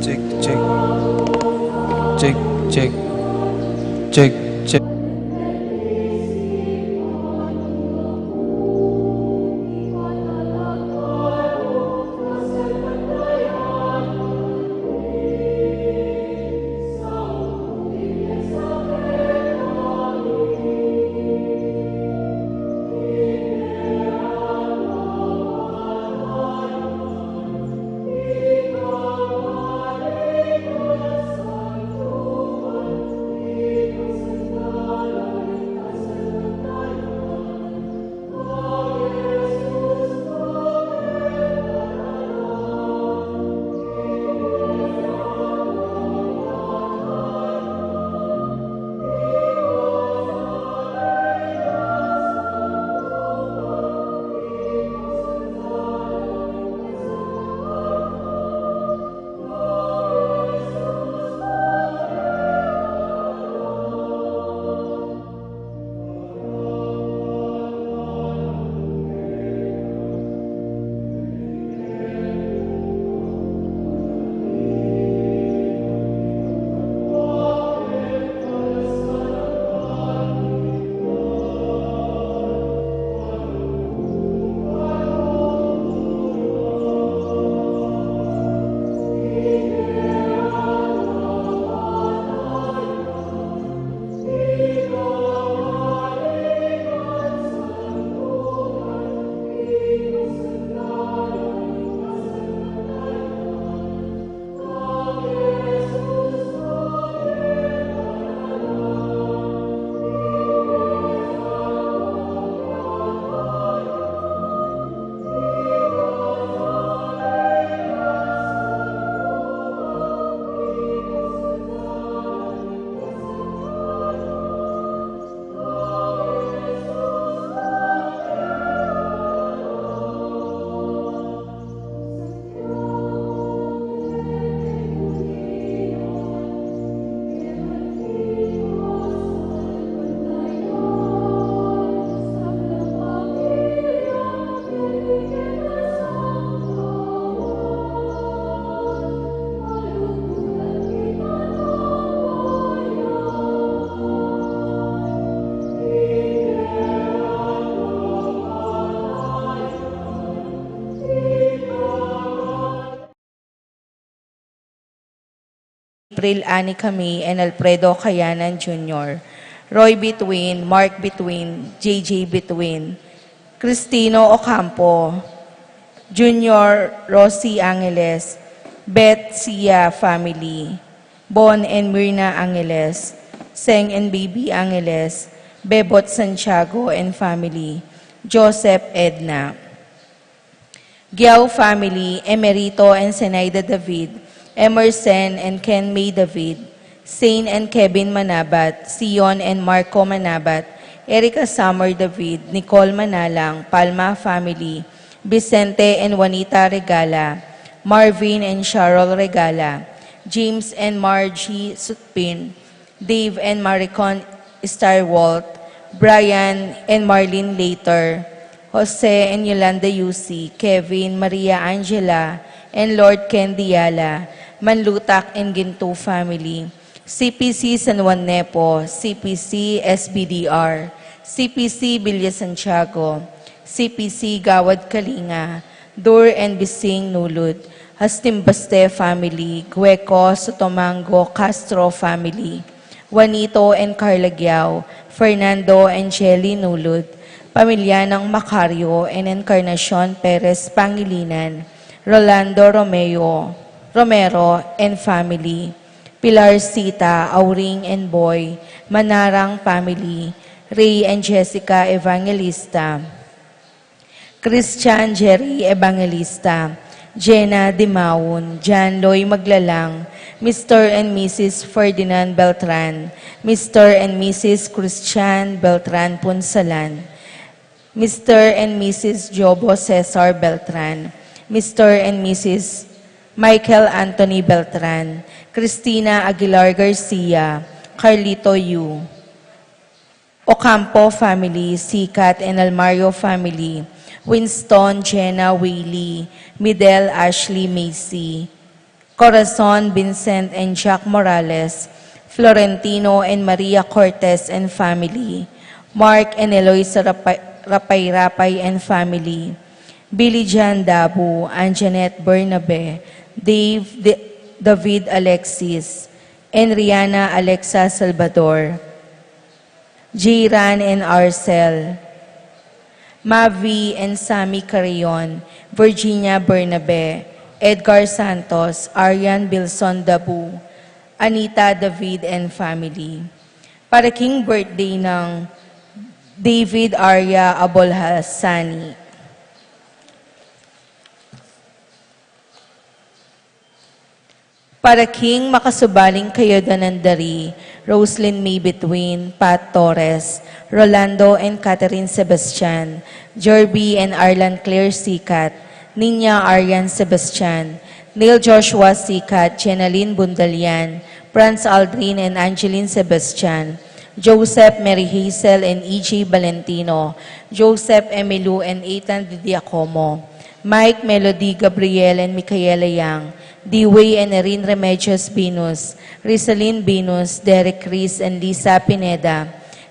check, check, check, check, check, check. April Ani Kami and Alfredo Cayanan Jr., Roy Between, Mark Between, JJ Between, Cristino Ocampo, Junior Rossi Angeles, Beth Sia family, Bon and Myrna Angeles, Seng and Baby Angeles, Bebot Santiago and family, Joseph Edna. Giao family, Emerito and Zenaida David, Emerson and Ken May David, Zane and Kevin Manabat, Sion and Marco Manabat, Erica Summer David, Nicole Manalang, Palma family, Vicente and Juanita Regala, Marvin and Cheryl Regala, James and Margie Sutpin, Dave and Maricon Starwalt, Brian and Marlene Later, Jose and Yolanda Yusi, Kevin, Maria Angela, and Lord Ken Diala, Manlutak and Ginto family, CPC San Juan Nepo, CPC SBDR, CPC Villa Santiago, CPC Gawad Kalinga, Dur and Bising Nulud, Hastimbaste family, Gueco, Sotomango, Castro family, Juanito and Carla Giao, Fernando and Shelly Nulud, pamilya ng Macario and Encarnacion Perez Pangilinan, Rolando Romero and family, Pilar Sita, Auring and Boy, Manarang family, Ray and Jessica Evangelista, Christian Jerry Evangelista, Jenna Dimaun, Jan Loy Maglalang, Mr. and Mrs. Ferdinand Beltran, Mr. and Mrs. Christian Beltran Punsalan, Mr. and Mrs. Jobo Cesar Beltran, Mr. and Mrs. Michael Anthony Beltran, Cristina Aguilar Garcia, Carlito Yu, Ocampo family, Sikat and Almario family, Winston Jenna Whaley, Midel Ashley Macy, Corazon, Vincent and Jack Morales, Florentino and Maria Cortez and family, Mark and Eloisa Rapay and family, Billy Jan Dabu, Anjanette Bernabe, David Alexis, and Rihanna Alexa Salvador, Jiran and Arcel, Mavi and Sammy Carrion, Virginia Bernabe, Edgar Santos, Arian Bilson Dabu, Anita David and family. Para king birthday ng David Arya Abolhasani. Para king makasubaling kayo danandari, Roslyn May Between, Pat Torres, Rolando and Catherine Sebastian, Jerby and Arlan Claire Sikat, Ninya Aryan Sebastian, Neil Joshua Sikat, Jenaline Bundalian, Franz Aldrin and Angeline Sebastian, Joseph Mary Hazel and E.J. Valentino, Joseph Emilu and Ethan Diacomo, Mike Melody Gabriel and Micaela Yang, Dewey and Erin Remedios Binus, Rizalyn Binus, Derek Chris and Lisa Pineda,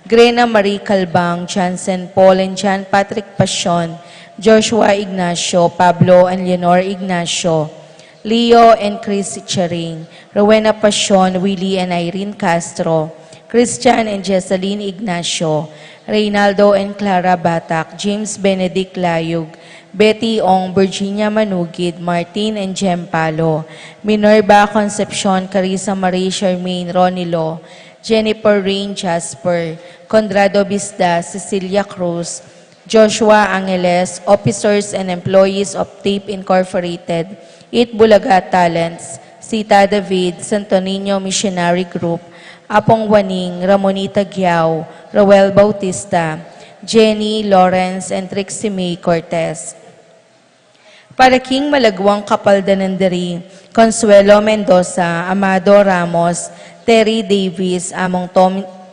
Grena Marie Calbang, Johnson Paul and John Patrick Pasion, Joshua Ignacio, Pablo and Leonor Ignacio, Leo and Chris Charing, Rowena Pasion, Willie and Irene Castro, Christian and Jesseline Ignacio, Reynaldo and Clara Batak, James Benedict Layug, Betty Ong, Virginia Manugid, Martin and Jem Palo, Minerva Concepcion, Carissa Marie Charmaine Ronilo, Jennifer Rain Jasper, Conrado Bisda, Cecilia Cruz, Joshua Angeles, officers and employees of TAPE Incorporated, Eat Bulaga Talents, Sita David, Santo Niño Missionary Group, Apong Waning, Ramonita Giao, Roel Bautista, Jenny, Lawrence, and Trixie May Cortez. Para king Malagwang Kapaldanandari, Consuelo Mendoza, Amado Ramos, Terry Davis, Among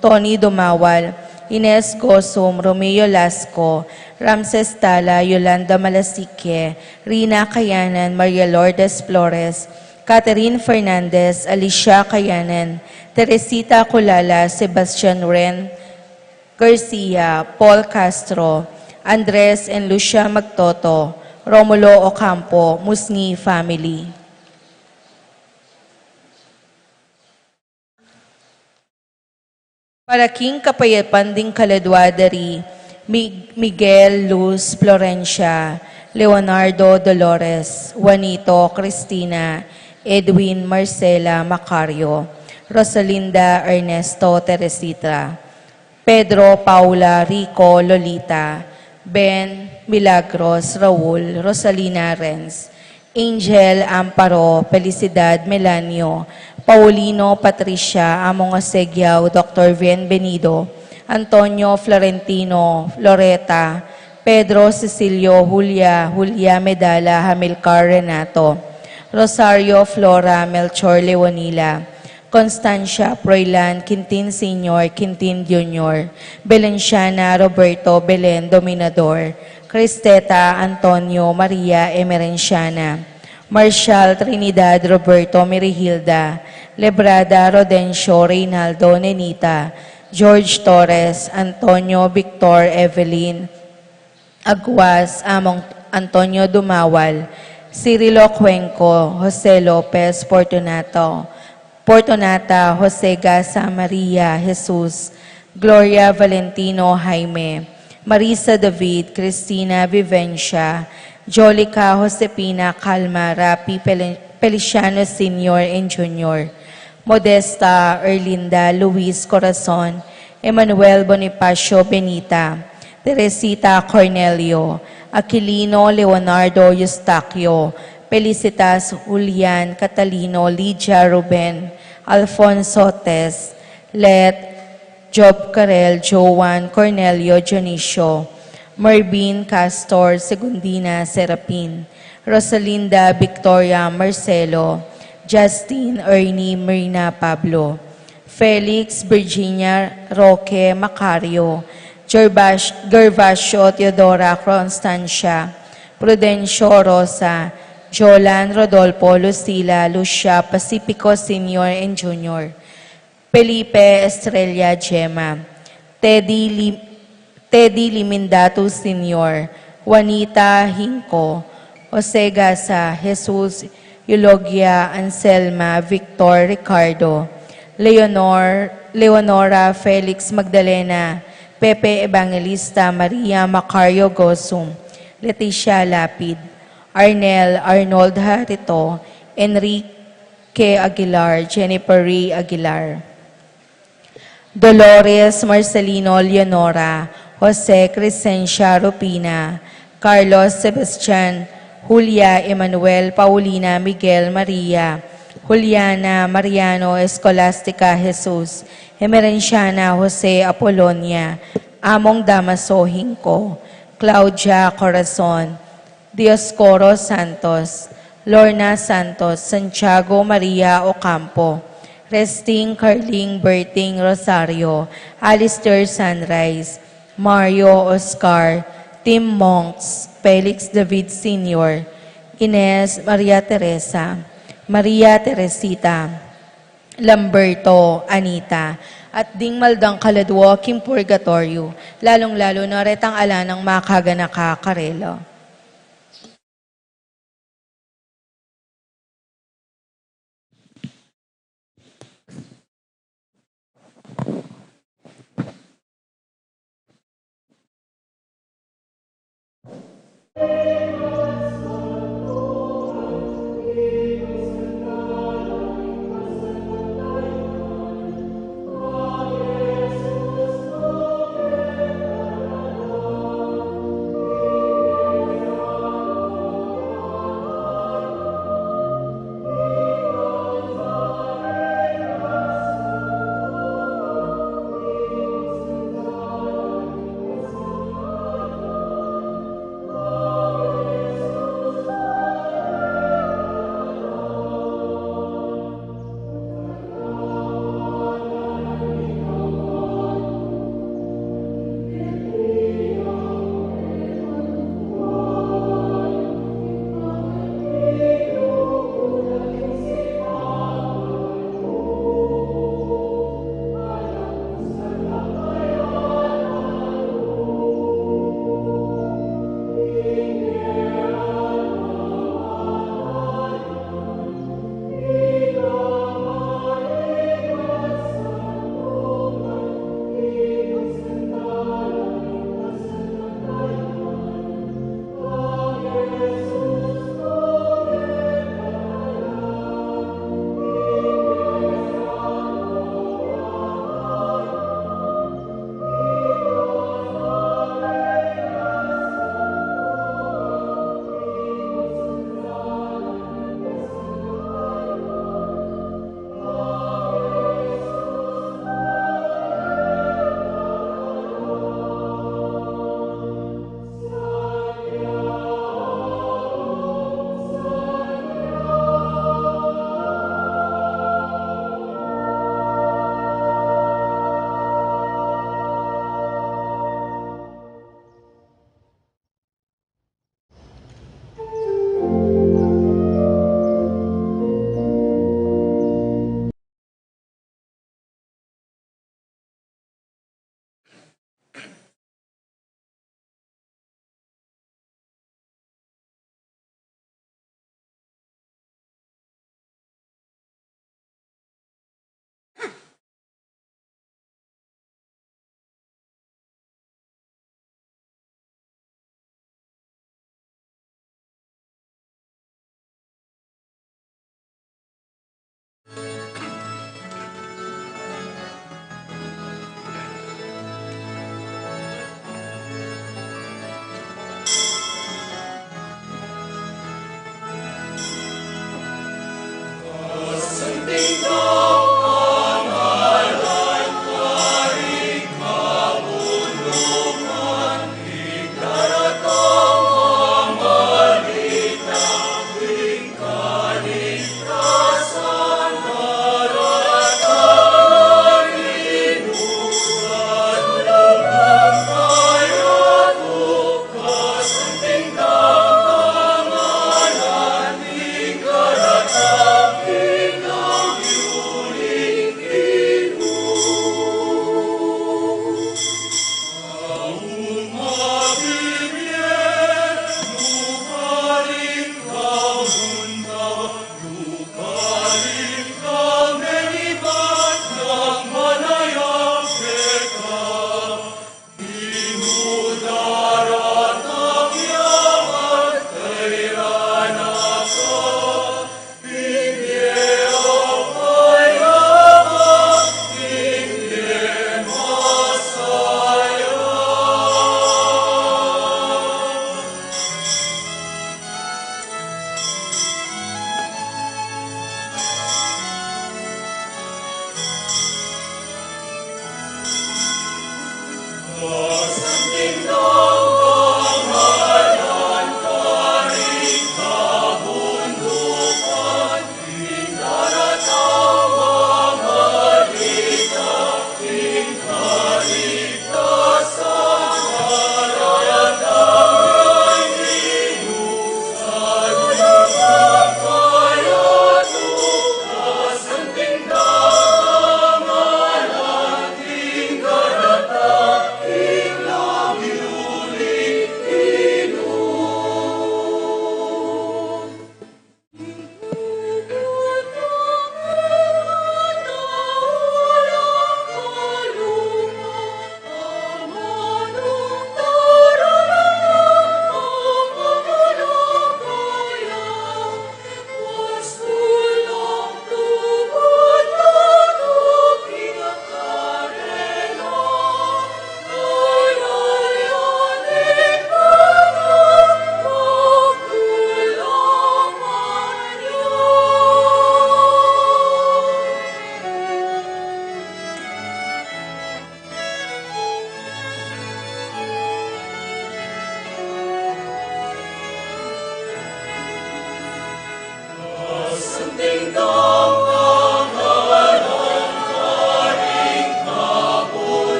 Tony Dumawal, Ines Gosum, Romeo Lasco, Ramses Tala, Yolanda Malasique, Rina Kayanan, Maria Lourdes Flores, Catherine Fernandez, Alicia Kayanan, Teresita Kulala, Sebastian Ren Garcia, Paul Castro, Andres and Lucia Magtoto, Romulo Ocampo, Musni family. Para king Kapayapan ding Kaladwadari, Miguel Luz Florencia, Leonardo Dolores, Juanito Cristina, Edwin Marcela Macario, Rosalinda Ernesto Teresita, Pedro Paula Rico Lolita, Ben Milagros Raul Rosalina Renz, Angel Amparo Felicidad Melanio, Paulino Patricia Among Asegiao, Dr. Bienvenido, Antonio Florentino Loreta, Pedro Cecilio Julia Medala Hamilcar Renato, Rosario Flora Melchor Leonila, Constancia Proilan Quintin Sr., Quintin Jr., Belenciana Roberto Belen Dominador, Cristeta Antonio Maria Emerenciana, Marshall Trinidad Roberto Merihilda, Lebrada Rodencio Reynaldo Nenita, George Torres, Antonio Victor Evelyn, Aguas Among Antonio Dumawal, Cirilo Cuenco, Jose Lopez Fortunata, Jose Gasa Maria Jesus, Gloria Valentino Jaime, Marisa David, Cristina Vivencia, Jolica Josepina Calma Rapi Feliciano Sr. and Jr., Modesta Erlinda Luis Corazon, Emmanuel Bonifacio Benita, Teresita Cornelio, Aquilino Leonardo Eustaquio, Felicitas Julian Catalino Lydia Ruben, Alfonso Tess, Let, Job Carel, Joan Cornelio Dionisio, Mervin Castor Segundina Serapin, Rosalinda Victoria Marcelo, Justine Ernie Marina Pablo, Felix Virginia Roque Macario, Gervasio Teodora Constancia, Prudencio Rosa, Jolan, Rodolfo, Lucila, Lucia, Pacifico Senior and Junior. Felipe Estrella Gemma. Teddy Limindato Senior. Juanita Hinco. Jose Gasa, Jesus Eulogia, Anselma, Victor Ricardo. Leonora Felix Magdalena, Pepe Evangelista, Maria Macario Gosum, Leticia Lapid, Arnel Arnold Harito, Enrique Aguilar, Jennifer Ray Aguilar, Dolores Marcelino Leonora, Jose Crescencia Rupina, Carlos Sebastian, Julia Emanuel Paulina Miguel Maria, Juliana Mariano Escolastica Jesus, Emerenciana Jose Apolonia, Among Damaso Hinco, Claudia Corazon, Dioscoro Santos, Lorna Santos, Santiago Maria Ocampo, Resting Carling Berting Rosario, Alistair Sunrise, Mario Oscar, Tim Monks, Felix David Sr., Ines Maria Teresa, Maria Teresita, Lamberto, Anita, at Ding Maldang Kaladwo, Kim Purgatorio, lalong-lalo na retang ala ng makaga nakakarelo.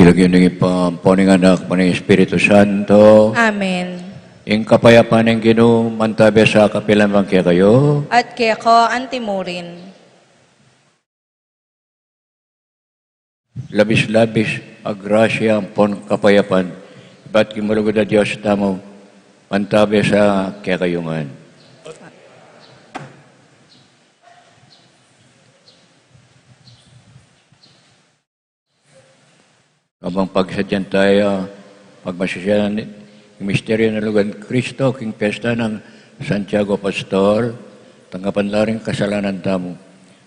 Kilagyan ng ipamponing anak mo ng Espiritu Santo. Amen. Yung kapayapaan ng Ginoo, mantabi sa kapilamang kaya kayo. At kaya ko antimurin. Labis-labis, agrasya, pon kapayapan. Ba't kimulugod na Diyos tamo, mantabi sa kaya kayungan. Habang pagsadyan tayo, pagmasasyan yung misteryo ng lugar ng Kristo, king pesta ng Santiago Pastor, tanggapan na rin kasalanan tamo,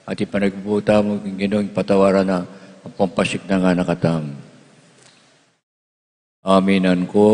at ipanagbuta mo yung Ginoong patawaran na ang pampasik na nga nakatam. Aminan ko.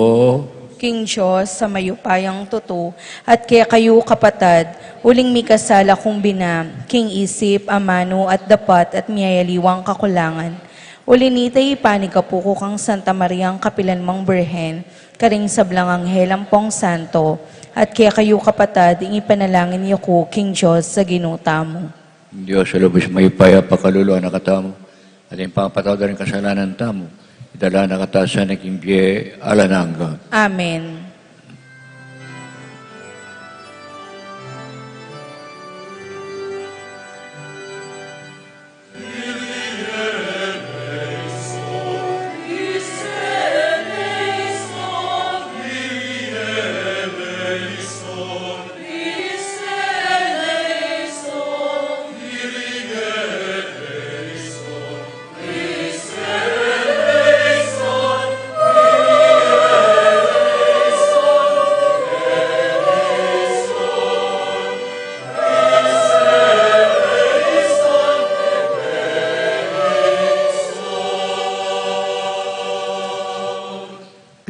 King Diyos, sa mayupayang tuto, at kaya kayo kapatad, uling mi kasala kong binam, king isip, amano, at dapat, at miyayaliwang kakulangan. Ulinitay ipanikapuko kang Santa Mariang Kapilanmang Birhen, karing sablang anghelang pong santo, at kaya kayo kapatad, ipanalangin niyo ko, King Diyos, sa ginuta mo. Diyos, sa lubos may paya pakaluluan na katamo, at yung pangapataw na rin kasalanan tamo, idala na katasan ng kimbiye alananga. Amen.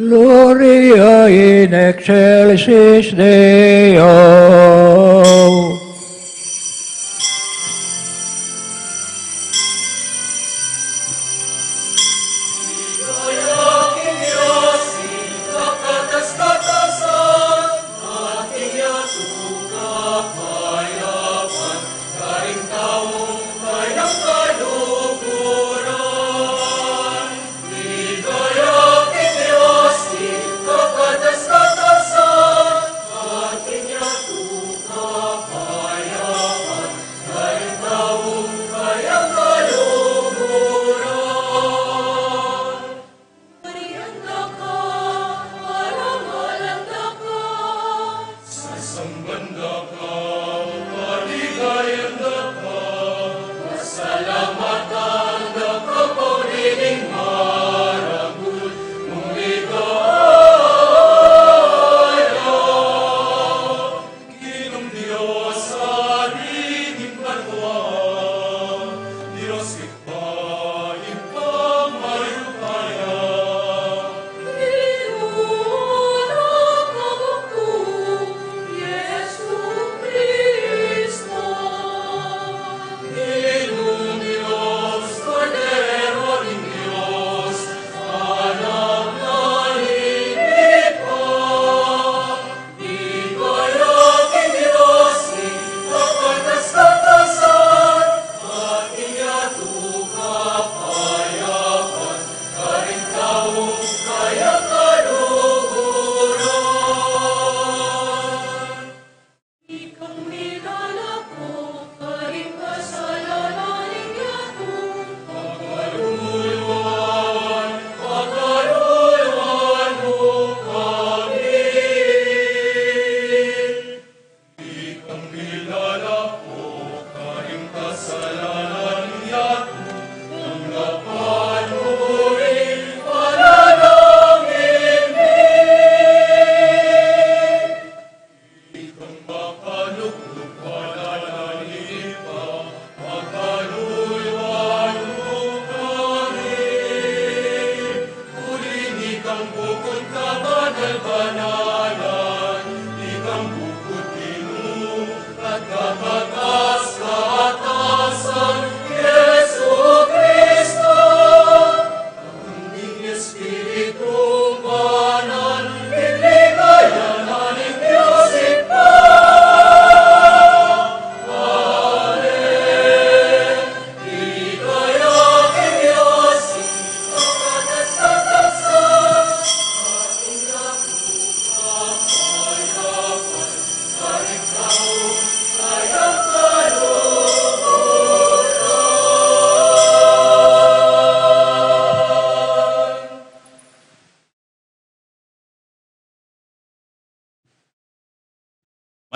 Gloria in excelsis Deo.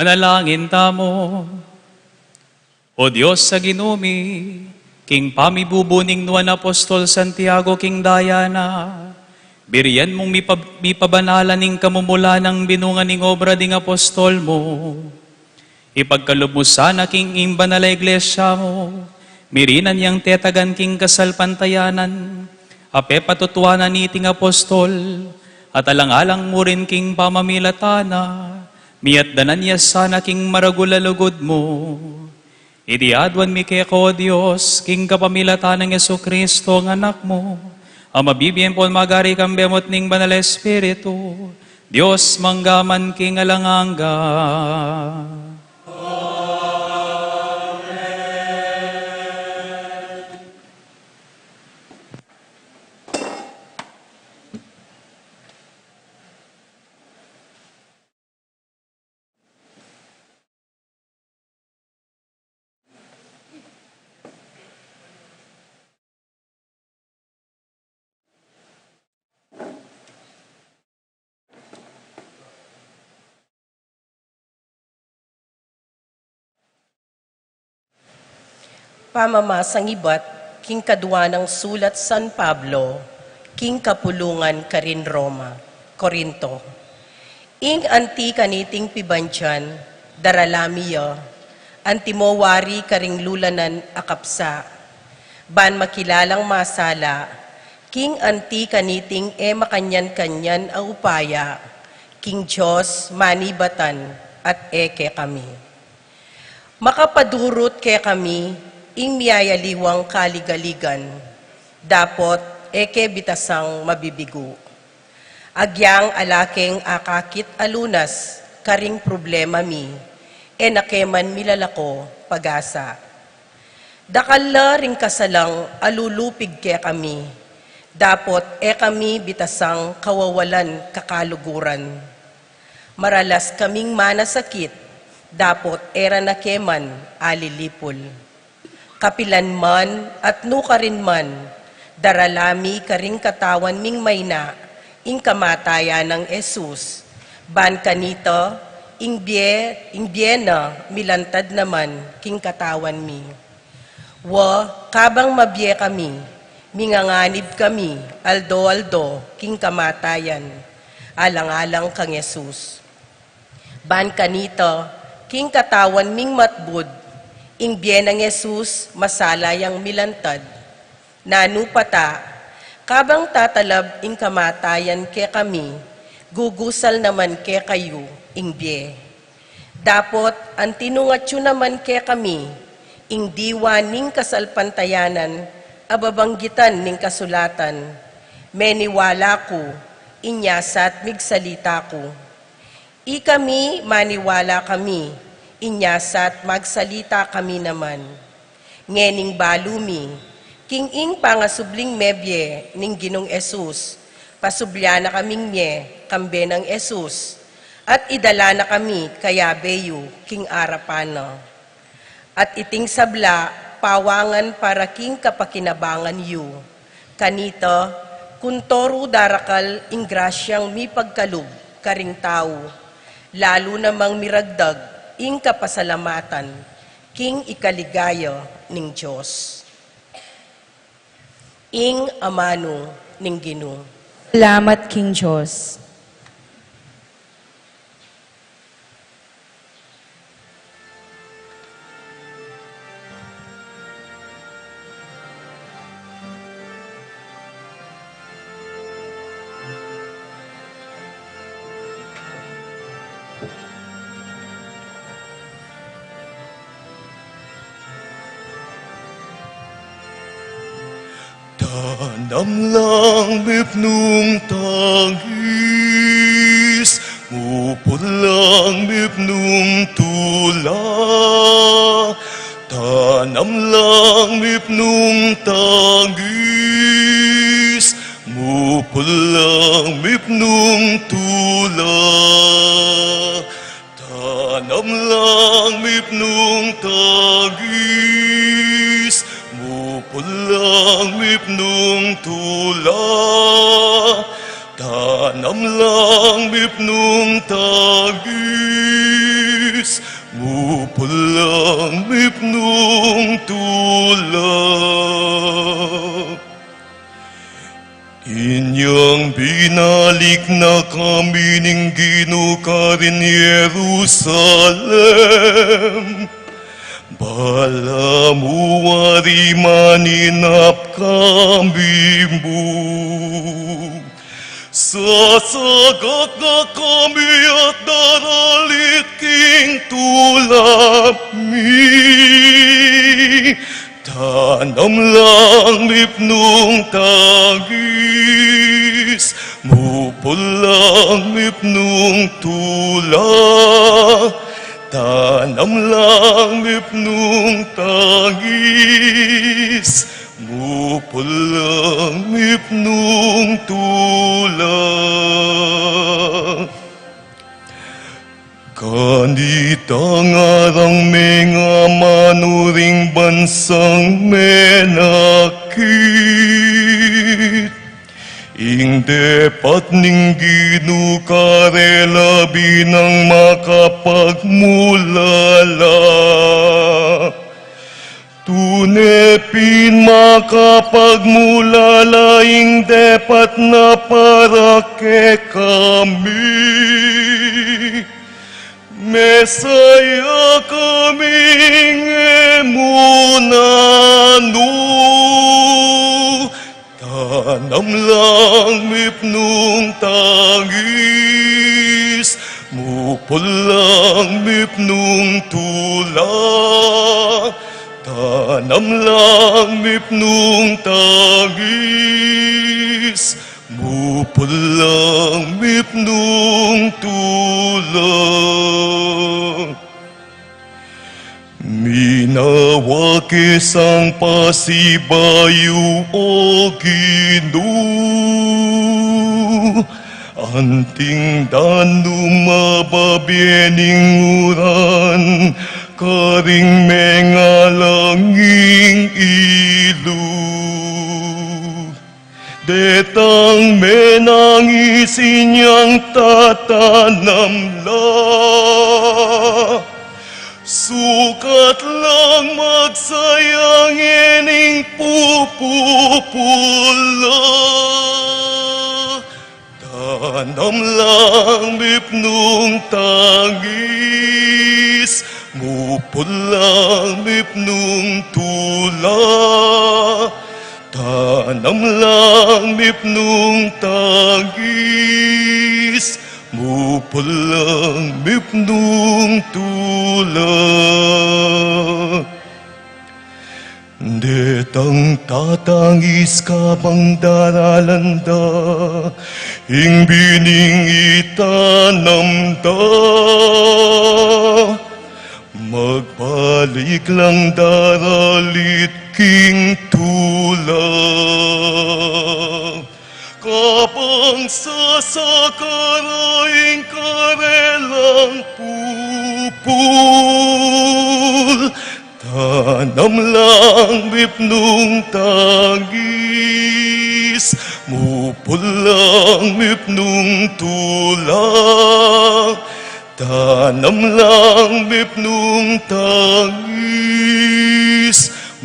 Manalangin tamo. O Diyos sa ginumi, king pamibubuning nuan Apostol Santiago king Diana, biriyan mong mipabanalan ning kamumula ng binungan ning obra ding apostol mo. Ipagkaloob mo sana king imba na la iglesia mo, mirinan yang tetagan king kasalpantayanan, ape patutuanan niting apostol, at alang-alang mo rin king pamamilatana, miatdanan niya sana king maragulalugod mo. Idiadwan mi keko, Diyos, king kapamilatan ng Yesu Kristo, ang anak mo, ang mabibigyan po magari kang bemot ning banal Espiritu, Diyos manggaman king alanganga. Pamamasang ibat, king kadwa ng sulat San Pablo, king kapulungan karin Roma, Korinto. Ing anti kaniting pibansyan, daralamiya, antimowari karing lulanan akapsa, ban makilalang masala, king anti kaniting makanyan-kanyan ang upaya, king Diyos manibatan at eke kami. Makapadurot ke kami, ing miyayaliwang kaligaligan, dapot eke bitasang mabibigo. Agyang alaking akakit alunas, karing problema mi, nakeman milalako pag-asa. Dakala ring kasalang alulupig ke kami, dapot kami bitasang kawawalan kakaluguran. Maralas kaming manasakit, dapot era nakeman alilipol. Kapilan man at nukarin man, daralami karing katawan ming mayna, ing kamatayan ng Jesus. Ban kanito, ing biyena, milantad naman, king katawan mi. Wa, kabang mabye kami, minganganib kami, aldo-aldo, king kamatayan, alang-alang kang Jesus. Ban kanito, king katawan ming matbud, ing bien ng Jesus, masalayang milantad, nanupata, kabang tatalab ing kamatayan ke kami, gugusal naman ke kayo, ing bie. Dapot, ang tinungatyo naman ke kami, ing diwa ning kasalpantayanan, ababanggitan ning kasulatan, meniwala ko, inyasat migsalita ko. Ikami maniwala kami, inyasat magsalita kami naman. Ngening balumi, king ing pangasubling mebye ning Ginong Jesus, pasublia na kaming nye, kambe ng Jesus, at idala na kami kaya beyo, king arapana. At iting sabla, pawangan para king kapakinabangan yu. Kanito, kuntoro darakal ing grasyang mi pagkalub, karing tao, lalo namang miragdag, ing kapasalamatan, king ikaligaya ning Diyos. Ing amano ning Ginoo. Salamat, King Diyos. Tanamlang bipnung tangis, mupulang bipnung tula. Tanamlang bipnung tangis, mupulang bipnung tula. Tanamlang bipnung tangis, mupulang bipnung tula. Tanam lang bipnung tagis, mupulang mipnung tulak. Inyang binalik na kami ning ginukarin Jerusalem. Bala muwari maninap kami mo. Sasagak na kami at daralit king tulap mi. Tanam lang mipnung tagis, mupulang mipnung tulak. Tanam lang mipnung tagis, mupulang mipnung tulak. Kanitang arang mga manuring bansang menakit. Ing depat ning ginukarela binang makapagmulala. Tunepin makapagmulala ing depat na para ke kami. Mesaya kaming emunano, tanam lang mipnung tagis, mupulang mipnung tulak. Tanam lang mipnung tagis, mupulang mipnung tulak. Minawakis ang pasibayu o Ginoo, anting danu mababiening uran, karing mengalanging ilog. Detang menangisin yang tatanamla, sukat lang magsayangin ing pupupula. Tanam lang mipnung tagis, mupulang mipnung tulak. Tanam lang mipnung tagis, mupulang mipnung tulak. Detang tatangis ka bang daralanda, ing bining itanamda. Magbalik lang daralit king tulak. Kapang sasakaraing karelang pupul, tanam lang mipnung tagis, mupulang mipnung tulak. Tanam lang mipnung tagis,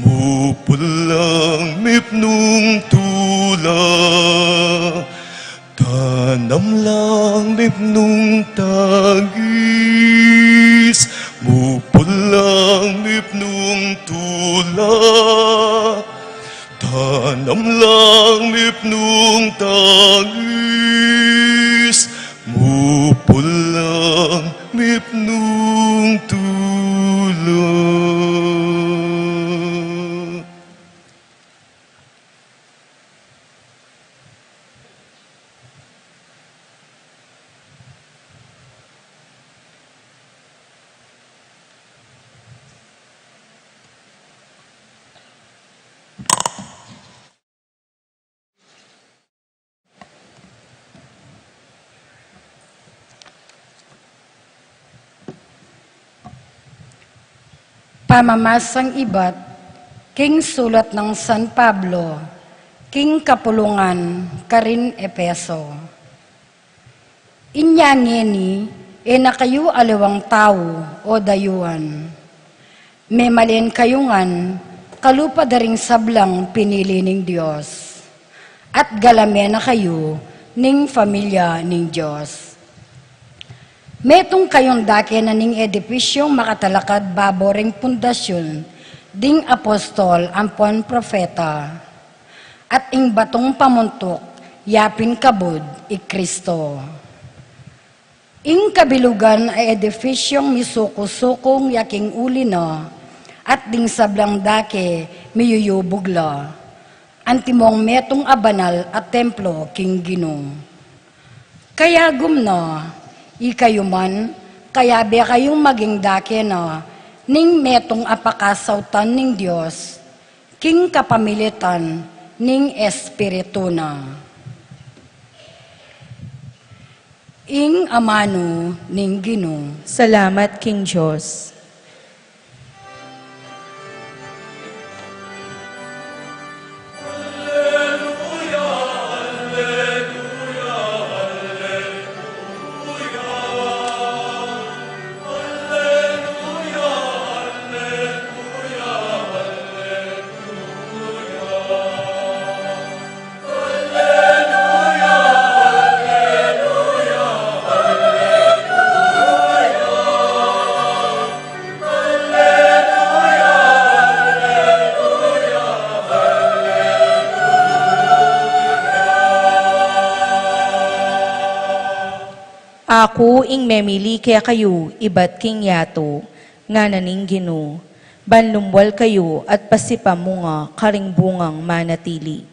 mupulang mipnung tulak. Tanam lang mipnung tagis, mupulang mipnung tulak. Tanam lang mipnung tagis, mupulang mipnung tulak. Pamamasang ibat, king sulat ng San Pablo, king kapulungan, karin Epeso. Inyangeni, na kayo alawang tao o dayuhan. May malin kayungan, kalupa daring sablang pinili ning Diyos. At galame na kayo ning pamilya ning Diyos. Metong kayong dake na ning edipisyong makatalakad baboring pundasyon, ding apostol ampon profeta. At ing batong pamuntok, yapin kabod, Kristo. Ing kabilugan ay edifisyong misuko-sukong yaking uli na, at ding sablang dake miyuyubog la. Antimong metong abanal at templo king Ginoo. Kaya gumno, ikayo man, kaya be kayong maging dake na, ning metong apakasautan ning Diyos, king kapamilitan ning Espiritu na. Ing amano ning Ginoo. Salamat, King Diyos. Ako ing memili kaya kayo, ibat king yato, nga naning Ginoo. Banlumwal kayo at pasipamunga karing bungang manatili.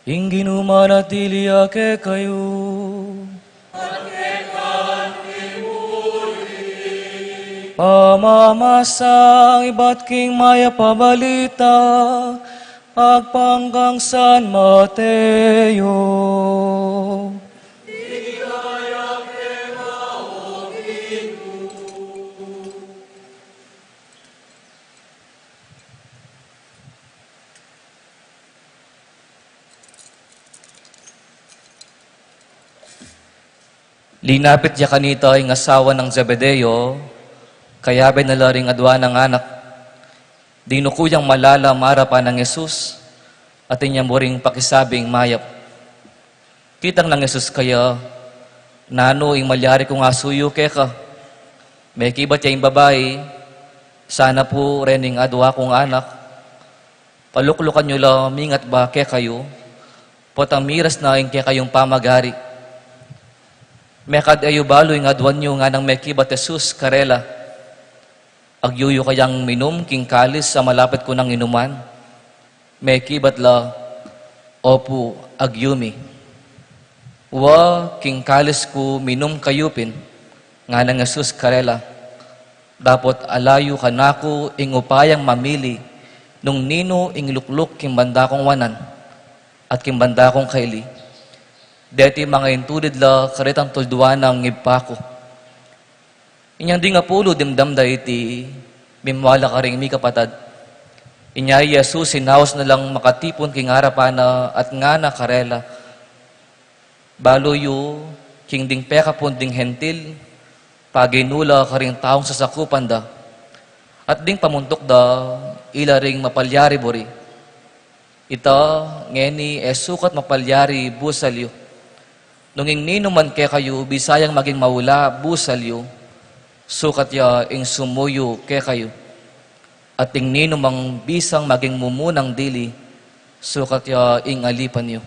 Ingin manatili ake kayo. Pamamasang iba't king maya pabalita, agpanggang San Mateo. Linapit ya kanita ang asawa ng Zebedeo, kaya benalaring adwa ng anak. Dinukuyang malala marapan ng Yesus, at inyang muring pakisabing mayap. Kitang ng Yesus kaya, nano ing malyari kong asuyo keka. May kibat ya yung babae, sana po rening adwa kong anak. Paluklukan nyo lang, mingat ba ke kayo, potang miras na ing ke kayong pamagari. Mekad ayo baloy nga adwan nyo nga ng mekibat Jesus karela. Agyuyo kayang minum king kalis sa malapit ko ng inuman. Mekibat la, opo agyumi. Wa king kalis ko minum kayupin, nga ng Jesus karela. Dapat alayo ka nako ing upayang mamili, nung nino ing lukluk king banda kong wanan, at king banda kong kaili. Deti mga intulid la karitang tulduan ng ngipako. Inyang di nga pulo dimdam da iti mimwala ka rin mi kapatad. Inyay Yesus sinaos na lang makatipon king harapana at nga na karela. Baloyo king ding peka pon ding hentil, paginula ka rin taong sasakupan da. At ding pamuntok da ila ring mapalyari bori. Ita ngeni sukat mapalyari busalyo. Nunging nino man ke kayo, bisayang maging mawala, busalyo, sukat ya ing sumuyo ke kayo. at tingnin mang bisang maging mumunang dili, sukat ya ing alipan yo.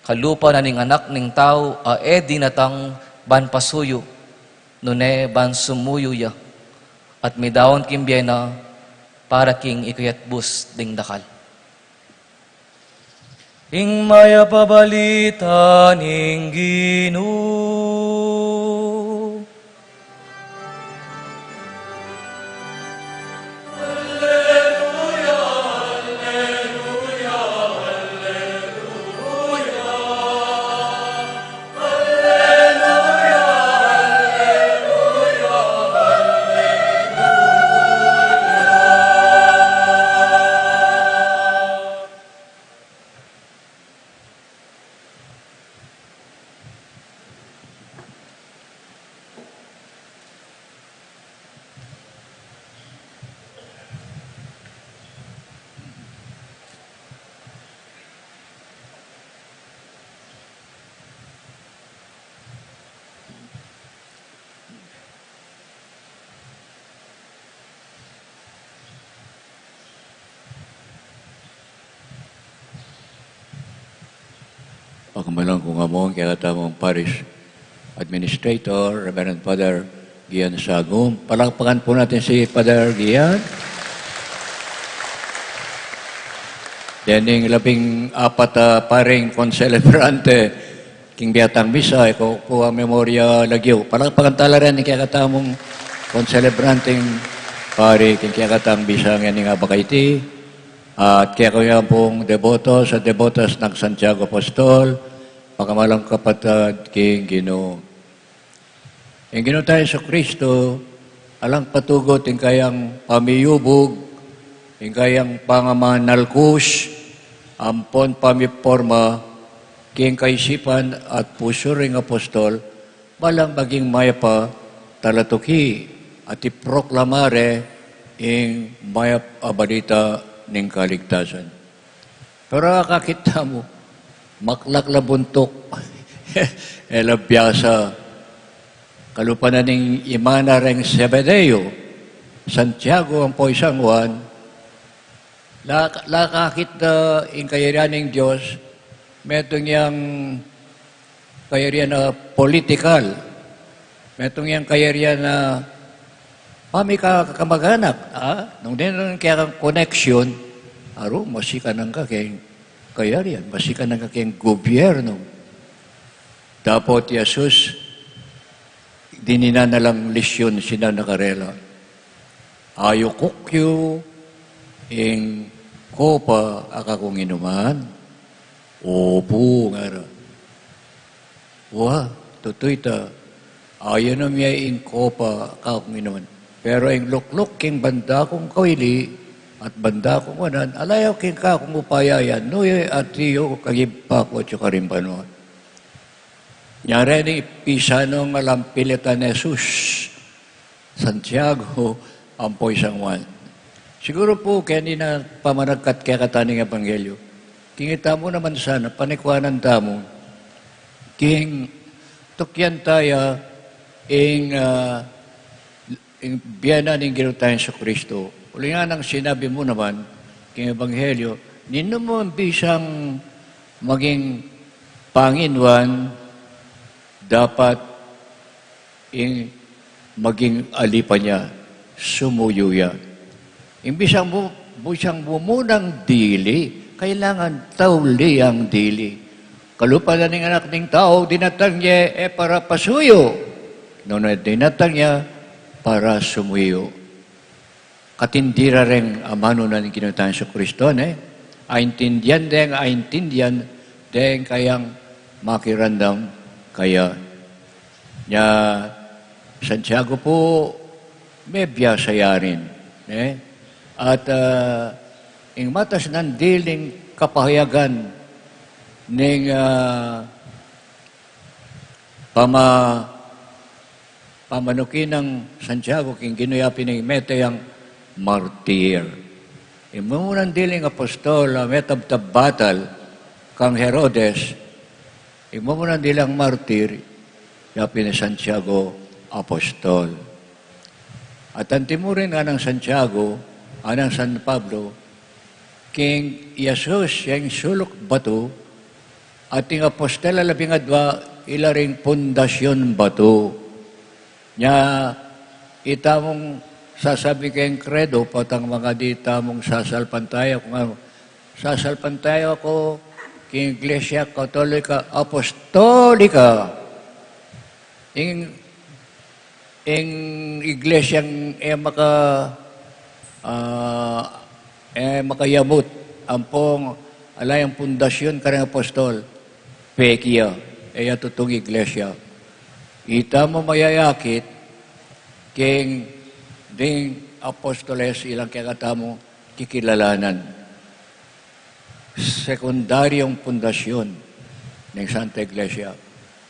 Kalupa na ning anak ning tao, di natang ban pasuyo, nune ban sumuyo ya, at midawon kimbyena, para king ikuyat bus ding dakal. Ing maya pabalita ning Ginoo. Pagkamalang kung among kaya tamang Parish Administrator, Reverend Father Gian Sagum. Palakpakan po natin si Father Gian. Yan yung 14 paring konselebrante king biatang misa, ko ang memorya lagyo. Palakpakan tala rin kaya katamong konselebranteng pari king kaya katang bisa ng abakaiti. At kaya kaya pong debotos at debotas ng Santiago Apostol, pagkamalang kapatid king Ginoo. Ang Ginoo tayo sa Kristo, alang patugot ang kayang pamiyubog, ang kayang pangamanalkus, ampon pamiporma, king kaisipan at puso ring apostol, balang maging maya pa talatuki at iproklamare ang maya balita ng kaligtasan. Pero kakita mo, maklak na buntok, elabiyasa, kalupanan ng imana ring Zebedeo, Santiago ang po isang Juan, lakakit na yung kayarian ng Diyos, metong yung kayarian na political, metong yung kayarian na mami ka kamag-anak, nung din kaya kang connection, masika nang ka kayong kayarian, masika nang ka kayong gobyerno. Dapat Jesus, dinina na lang lisyon sina nakarela. Ayo kukyo, ing kopa akakong inuman, opo nga ra. Tutoy ta, ayo na miya ing kopa akakong inuman. Pero ang lukluk king banda kong kawili at banda kong wanan, alayaw king ka kung upayayan, nuye at iyo kagimpa ko at karimbanon. Nyari ni pisano ng alampilitan ni Jesus, Santiago, ang po isang Juan. Siguro po, kaya hindi na pamanagkat kaya kataning Ebanghelyo, kingita mo naman sana, panikwanan tamo, king tukyan tayo, ang biyana ng Ginoo tayo sa Kristo. Uli nga nang sinabi mo naman, king Ebanghelyo, nino mo ang bisang maging Panginoon, dapat maging alipan niya, sumuyo yan. Imbis ang bumunang dili, kailangan tauli ang dili. Kalupanan ng anak ng tao, dinatang niya para pasuyo. Noon dinatang niya para sumuyo. Katindira rin amano na ng kinutahan sa Kristo, Aintindihan den kayang makirandam kaya. Nya, Santiago po, may biyasaya rin. At ang matas ng diling kapahayagan ng pamanukin ng Santiago, king ginuyapin ng metayang martir. Imunang diling apostol, metabtab batal, kang Herodes, imunang dilang martir, yapin ni Santiago apostol. At ang timurin nga ng Santiago, anang San Pablo, king Yesus yang sulok bato, ating apostela labing adwa, ilaring pundasyon bato. Nya, itamong sasabi kayong kredo, patang mga di tamong sasalpan tayo, kung ano, sasalpan tayo ako, king Iglesia Katolika Apostolika, ing iglesyang makayamot ampong alayang pundasyon karang apostol pekia tutong iglesia ita mo mayayakit king ding apostoles ilang kakatamo kikilalanan sekundaryong pundasyon ng Santa Iglesia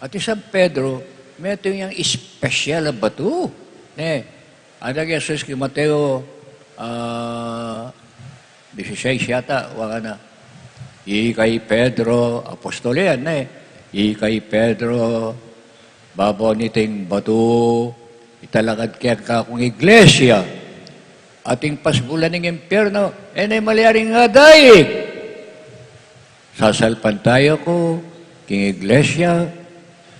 at isang Pedro may ito yung espesyal na bato. Adag Yesus kay Mateo 16 yata, waka na. Ikay Pedro, apostol yan, Ikay Pedro, baboniting bato, italagad kaya kakong iglesia, ating pasbulan ng impyerno, ay malyaring nga daig. Sasalpan tayo ko, king iglesia,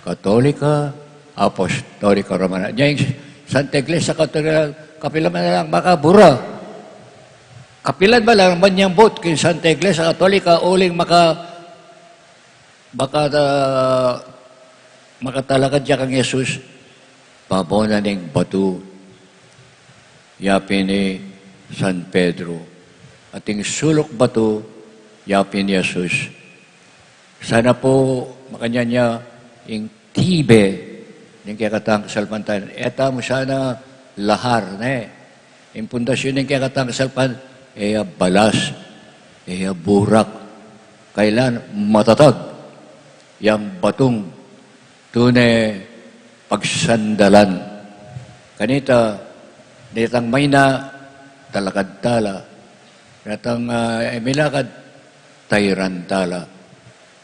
Katolika, Apostolika Romana. Yung Santa Iglesia Katolika, kapilan ba na lang makabura? Kapilan ba lang manyang bot kay Santa Iglesia Katolika uling makatalakad siya kang Yesus, pabonan ng batu, yapin ni San Pedro. Ating sulok batu, yapin ni Yesus. Sana po makanya niya yung tibe ng kayakatang kasalpantan. Eta mo sana lahar, Yung pundasyon ng kayakatang kasalpan, balas, burak. Kailan matatag. Yang batong tunay pagsandalan. Kanita, ditang may na talakad tala. Ratang milakad tayrantala.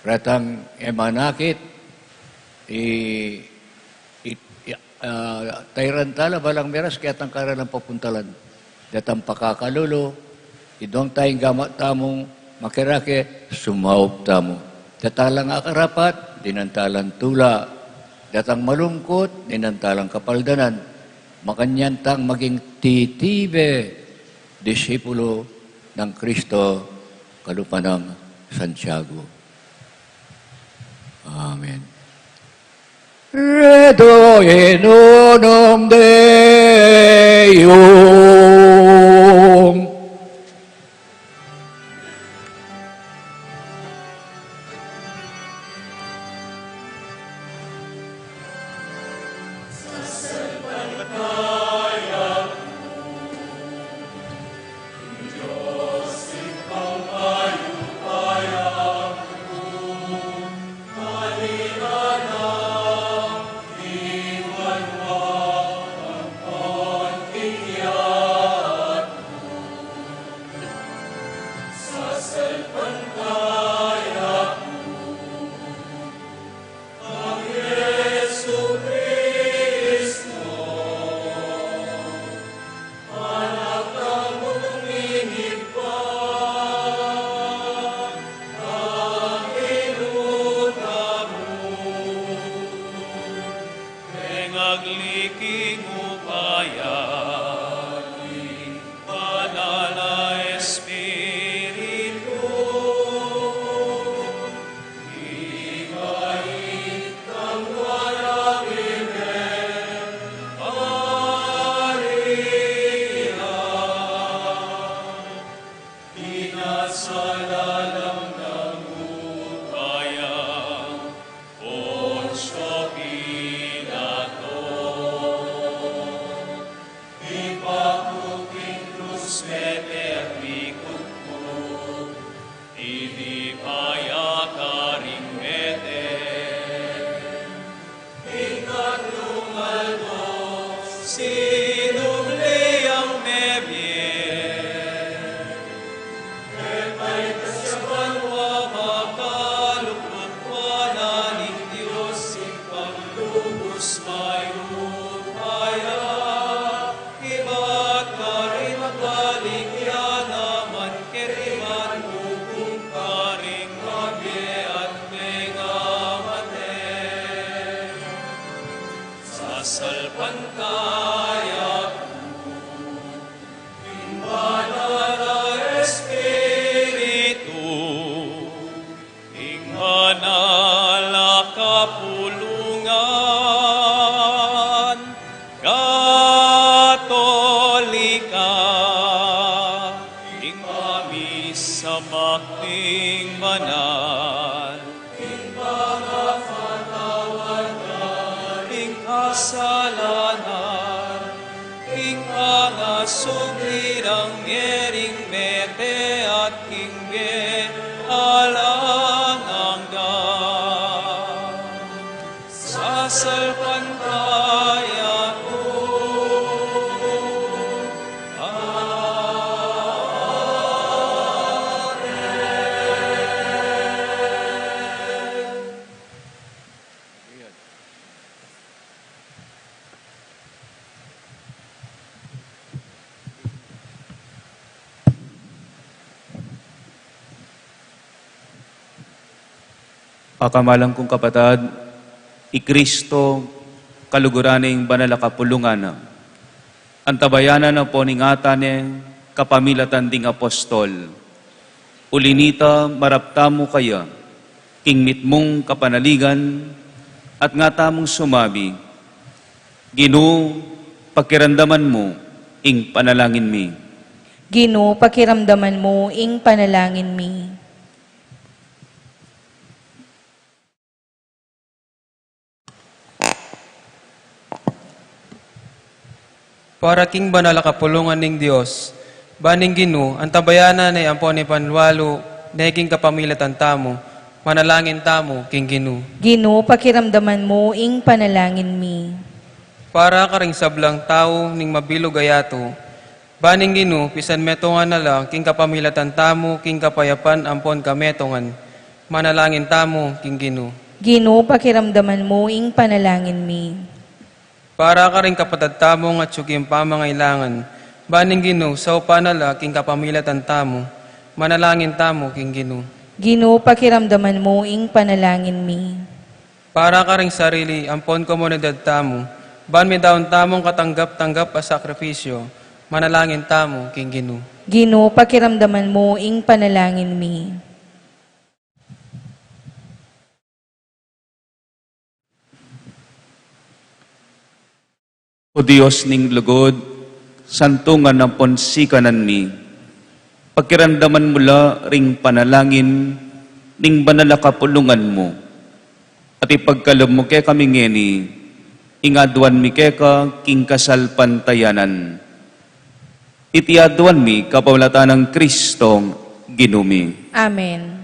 Ratang emanakit tayrantala balang meras kaya tangkara ng papuntalan. Datang pakakalulo, idong tayong gamat tamong makirake, sumaup tamo. Datalang akarapat, dinantalang tula. Datang malungkot, dinantalang kapaldanan. Makanyantang maging titibe, disipulo ng Kristo, kalupanang Santiago. Amen. Redo in unum Deum. Nagliking upaya, banal na Espiritu, ikait kang walang imen, arihan, pinasalalang ng upaya, Poncio Pilato, ipakuking krus meternikot mo, inipaya ka ring meter. Ikatlong aldo, sinumli ang mebier. Epay kasyaban wa makalukot wananing Diyos, ipang lubos mayroon kaya, iba't ka rin magaling na ing kami sa makning banal. Ing pagkakatawanan, ing kasalanan, ing pangasugirang ngering mete at ingge alang sasalpan kaya Pakamalang kong kapatad, i-Kristo, kaluguraning banal kapulungan, ang tabayanan na po ning atane, kapamilatan ding apostol. Ulinita, maraptamo kaya, kingmit mong kapanaligan, at nga tamong sumabi, Ginoo, pakiramdaman mo, ing panalangin mi. Ginoo, pakiramdaman mo, ing panalangin mi. Para king banal kapulungan ning Dios, baning Ginoo, ang tabayanan ay ampon ni panwalo, naging kapamilatan tamo, manalangin tamo, king Ginoo. Ginoo, pakiramdaman mo, ing panalangin mi. Para karing sablang tao ning mabilog ayato, baning Ginoo, pisan metongan na lang, king kapamilatan tamo, king kapayapan ampon kametongan, manalangin tamo, king Ginoo. Ginoo, pakiramdaman mo, ing panalangin mi. Para ka rin kapatad tamo at sugim pamangailangan. Baning Ginoo, sa upanala, king kapamilatan tamo, manalangin tamo, king Ginoo. Ginoo, pakiramdaman mo, ing panalangin mi. Para ka rin sarili, ampon komunidad tamo, ban mi daon tamong katanggap-tanggap a sakripisyo, manalangin tamo, king Ginoo. Ginoo, pakiramdaman mo, ing panalangin mi. O Diyos ning lugod, santungan ng ponsikanan mi, pakiramdaman mula ring panalangin ning banal kapulungan mo, at ipagkalom mo kay kami ngeni, ingaduan mi keka king kasal pantayanan. Itiaduan mi kapawlatan ng Kristong ginumi. Amen.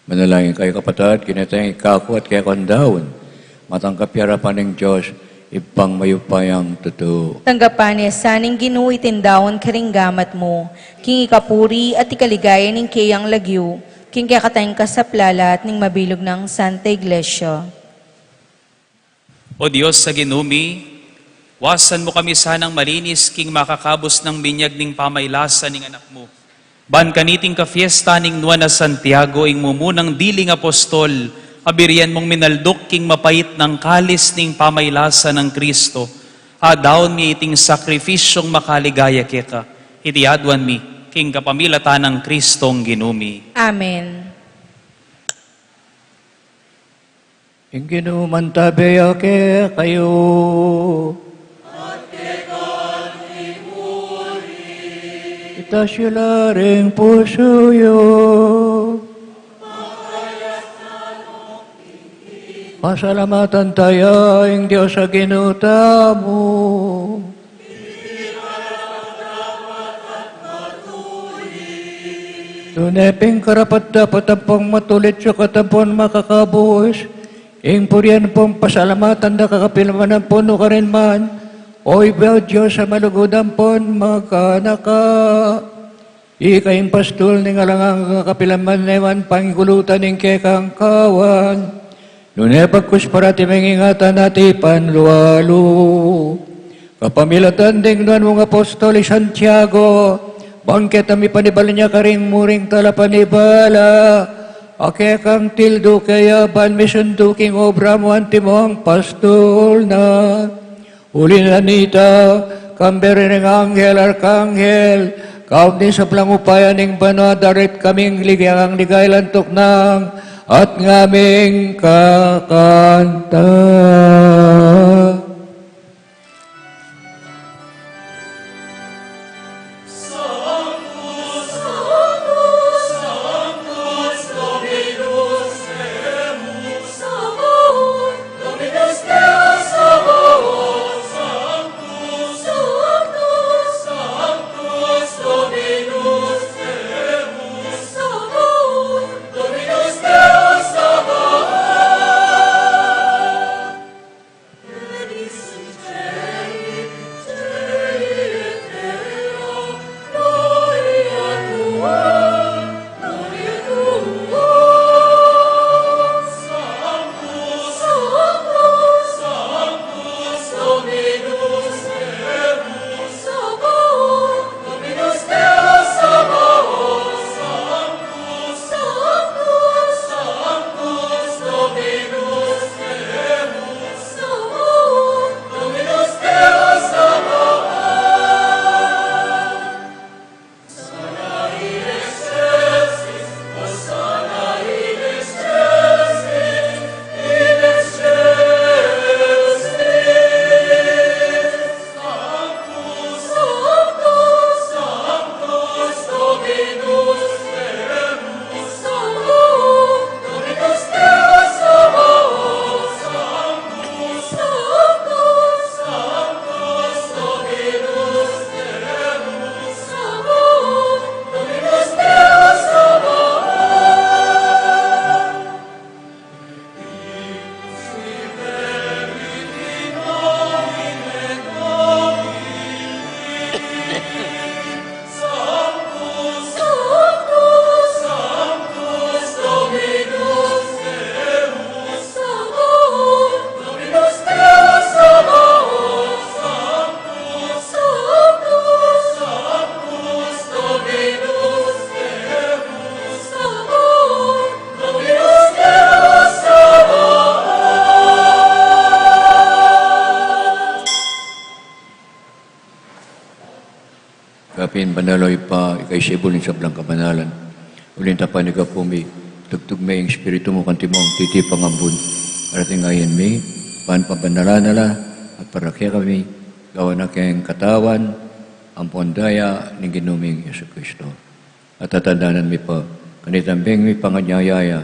Manalangin kayo kapatid, kinatayang ikako at kaya kondawon. Matangkap yarapan ng Diyos, ipang mayupayang totoo. Tanggapan niya saning Ginoo itindawon karinggamat mo, king ikapuri at ikaligaya ning kayang lagyo, king kakatayang kasaplala at ning mabilog ng Santa Iglesia. O Diyos sa ginumi, wasan mo kami sanang malinis king makakabos ng binyag ning pamaylasan ning anak mo. Ban kaniting ka fiesta ning Nuana Santiago ing mumunang diling apostol, abirian mong minaldok king mapait ng kalis ning pamaylasa ng Kristo. Adaon mi iting sakrifisyong makaligaya keka. Itiadwan mi king kapamilatan ng Kristong ginumi. Amen. Ing ginumantabaya kaya kayo. Itasyo laring puso yo. Pasalamatan tayo ang Diyos sa ginuta mo. Tuneping karapat dapat ang pong matulit sa katapon makakabuhos. Ing purian pong pasalamatan na kakapilman ng puno ka rin man. Oy ba Diyos sa malugodan pon makanaka. Ikaing pastol ning alangang kakapilaman neman panggulutan ning kekang kawan. Nune pagkus parati mengingatan natipan luwalo. Kapamilatan ding nuan mong apostol Santiago, bangket ami panibala niya karing muring talapanibala. Ake kang tildo kaya ban misundu king obra mo antimong pastol na. Uli na nita, kambere ng anghel, arkanghel, kaum ni sa upaya ning banadarit kaming ligyang ligaylantok ng at ngaming kakanta. Kapin banaloy pa, ikay sibulin sa blang kabanalan. Ulin tapan ni kapumi, tugtug may ang espiritu mo kantimong titipang ambun. Karating ayan mi, paan pabandalanala, at para kaya kami, gawa na kayang katawan, ang pondaya ng ginuming Yesu Kristo. At tatandanan mi pa, kanitambing mi panganyayaya,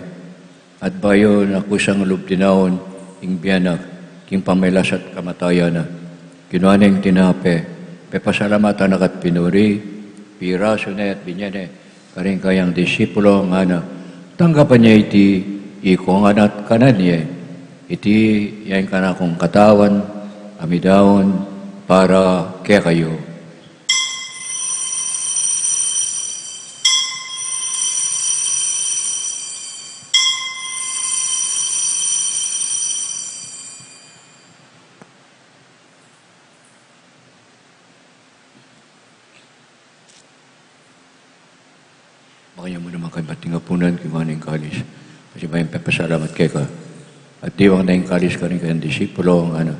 at bayo na kusang lubtinaon, ing biyanak, king pamaylas at kamatayan na, kinuaneng tinape, pepasalamatan nakat pinuri, piraso na at binyane, karing kayang disipulo nga na, Tanggapan niya iti ikongan at kanan niya. Iti yain ka na kong katawan, amidawon, para kaya kayo. Makanya mo naman kayo matingapunan kay maning kalis. Kasi may papasalamat kay ka. At diwang na yung kalis ka rin kayong disipulo ang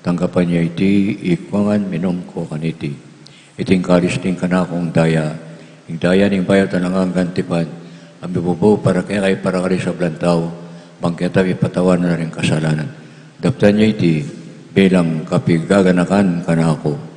tanggapan niya iti ikwangan minom ko kaniti. Iting kalis ting kanakong daya. Yung daya ning bayat ang gantipan. Ang bibubo para kaya kayo para kalis sa blantaw. Bangketa ipatawan na rin kasalanan. Daptan niya iti bilang kapigaganakan kanako.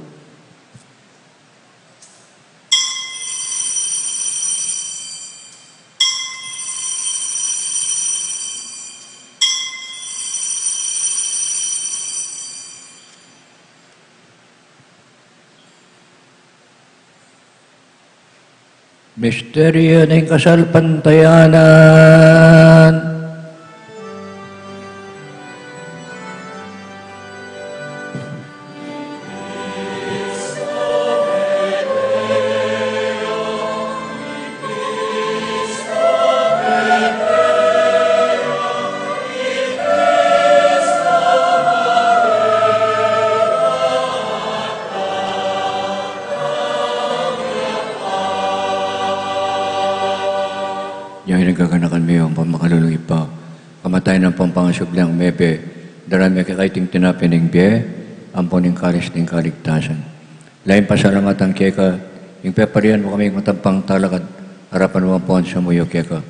Misteryo ng kasalpantayanan. Yung nagkakanakan mo yung pamakalulong ipa. Kamatay ng pampangasubliang mebe. Darami kakaiting tinapining biye. Amponing kalis ng kaligtasan. Lain pasalamatan keka. Yung peparian mo kami matampang talakad. Harapan mo ang pon sa muyo keka.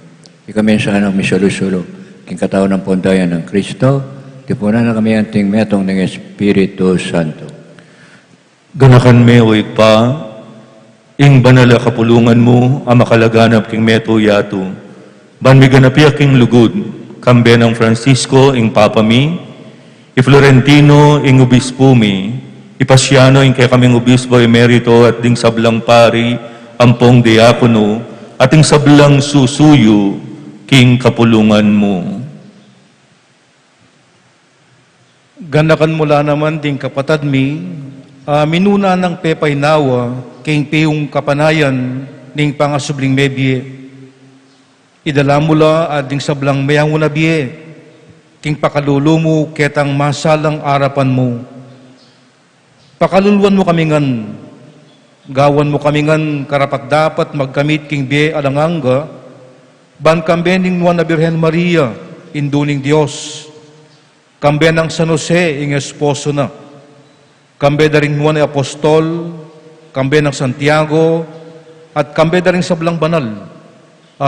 Ikamensahan ang misulusulo. King katawan ng pondayan ng Kristo. Tipunan na kami ang ting metong ng Espiritu Santo. Ganakan me o ikpa, ing banala kapulungan mo, ang makalaganap king meto yato. Ban mi ganapiak king lugod, kambe ng Francisco ing Papa mi, i Florentino ing obispo mi, ipasyano ing kaya kaming obispo emerito at ding sablang pari, ampong diakono, at ing sablang susuyo, king kapulungan mo. Ganakan mula naman ding kapatad mi, minuna ng pepay nawa, king piyong kapanayan, ning pangasubling mebye, idala mula ading sablang mayang unabiye, king pakalulu mo ketang masalang arapan mo. Pakaluluan mo kami ngan, gawan mo kami ngan karapat dapat magkamit king biye alanganga, ban kambening nuan na Birhen Maria, induning Diyos, kambe ng San Jose ing esposo na, kambe daring nuan na apostol, kambe ng Santiago, at kambe daring sablang banal,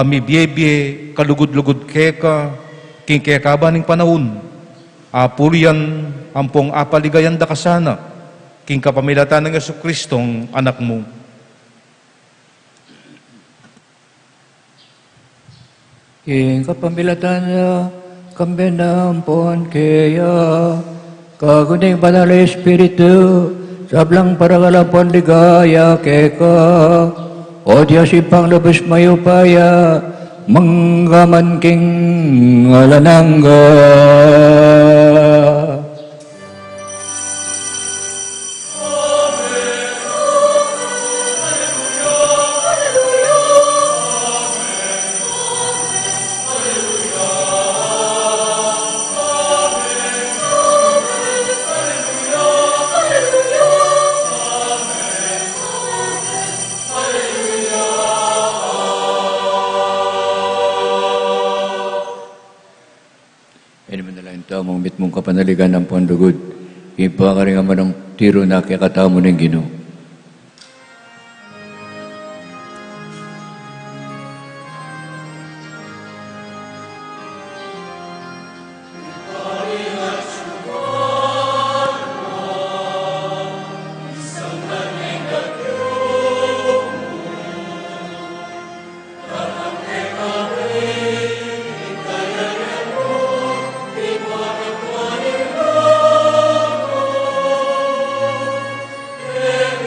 mi biye-biye, kalugod-lugod keka, king kekaba ning panahon, apurian, ampong apaligayan da kasana, king kapamilatan ng Yesu-Kristong anak mo. King kapamilatan na kambenampon kaya kaguning banal Espiritu sablang paragalapon ligaya keka o Diyos ipang lubos mayupaya manggaman king alanangga. Mong mit mong kapanaligan ng pondugod. Iba ka rin naman ng tiro na kaya mo ng Ginoo. Yeah.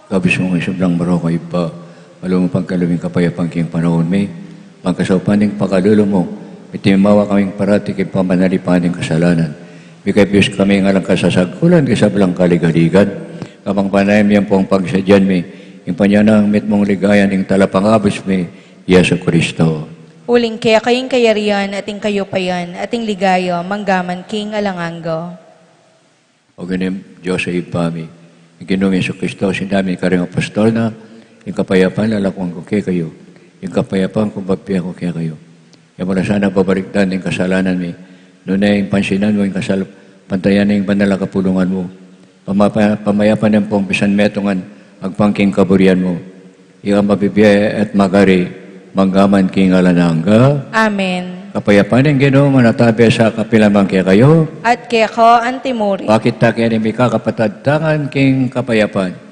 Kabis mong isublang marokay pa, malumang pagkaluming kapayapang king panahon may, pagkasaupaning pakalulo mo, itimawa kaming parati kay pamanalipaning kasalanan. Bikay Diyos kami nga lang kasasagkulan, kasablang kaligaligan, kapang panayam yan po ang pagsadyan may, yung panyanang mit mong ligayan, yung talapangabos may, Yesu Kristo. Uling kaya kayong kayarian, ating kayo payan, ating ligayo, manggaman king alangango. O ganim, Diyos sa ipami. Yung Ginoong Yesu Kristo, sinabi ka rin apostol na, yung kapayapaan, lalakuan ko kaya kayo. Yung kapayapaan, kumbagpihan ko kaya kayo. Yung mula sana babaliktan ng kasalanan mo. Noon na yung pansinan mo, yung pantayan na yung banal na kapulungan mo. Pamayapan ng pong bisan metongan, ang pangking kaburian mo. Iyang mabibiyay at magari, manggaman king alananga. Amen. Kapayapaan ng Ginoo manatabi sa kapilamang kaya kayo. At kaya ko antimuri. Bakit ta kaya ni Mika kapatagtangan king kapayapaan?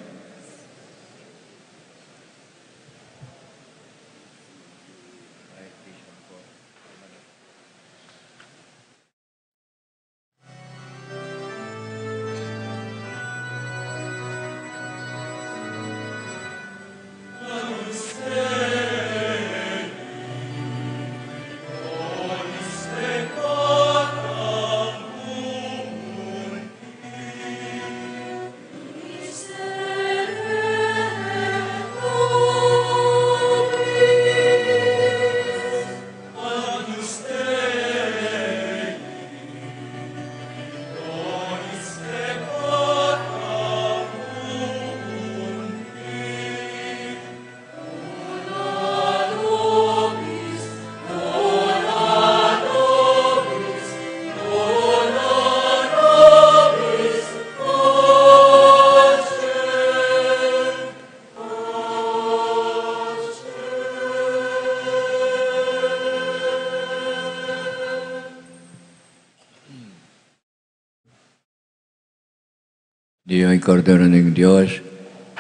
Diyo'y kordero ng Diyos,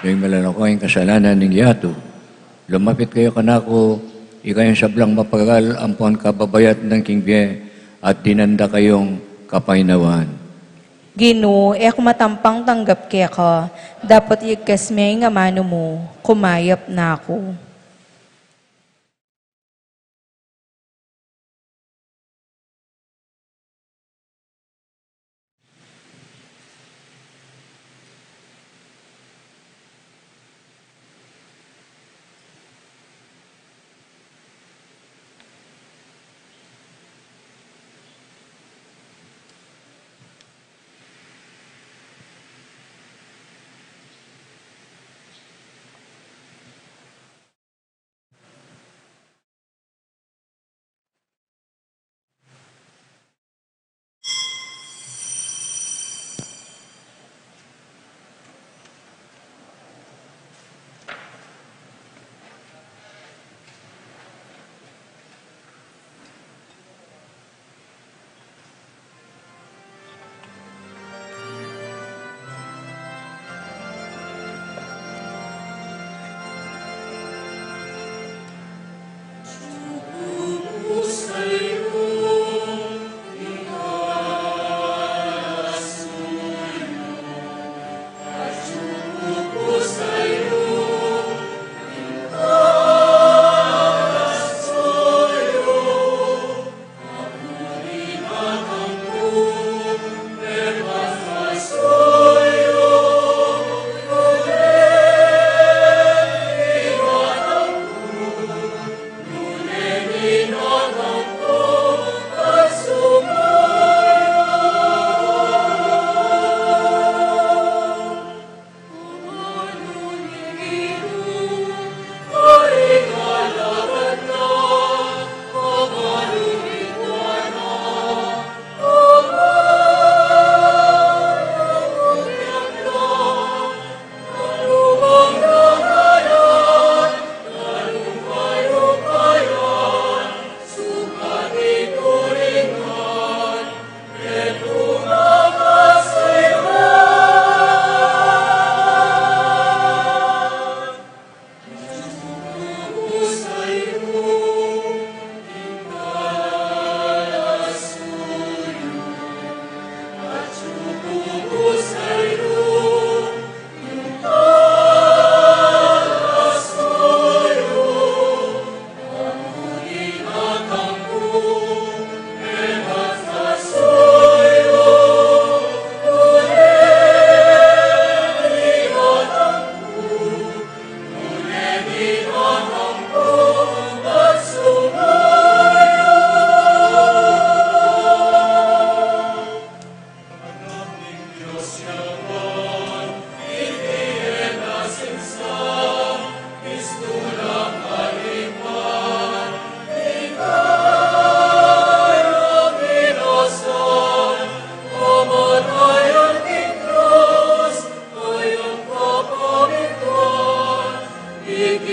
diyo'y malalaking kasalanan ng yato. Lumapit kayo kanako, ikayong sablang mapagal, ampon kababayat ng kingbiye, at dinanda kayong kapainawan. Gino, ek matampang tanggap kaya ka, dapat igkas may nga mano mo, kumayap na ako.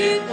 Amen.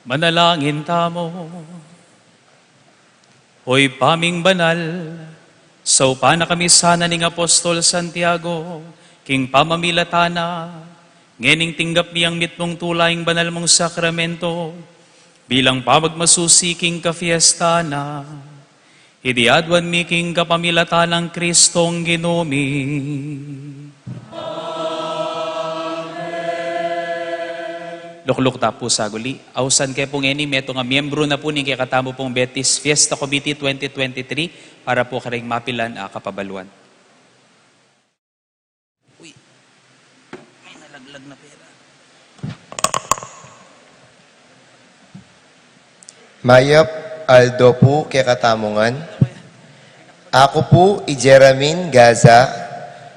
Manalangin tamo. Hoy paming banal, so na kami sana ning Apostol Santiago, king pamamilatana, ngening tinggap niyang mitmong tulaing banal mong sakramento, bilang pamagmasusi king kafiesta na, idiadwan mi king kapamilatanang Kristong Ginumi. Lukluk ta po sa guli. Ausan kay pong eni, meto nga miyembro na po ni kay katamo pong Betis Fiesta Committee 2023 para po karing mapilan kapabaluan. Uy, may nalaglag na pera. Mayap Aldo po kay katamongan. Ako po, Ijeramin Gaza,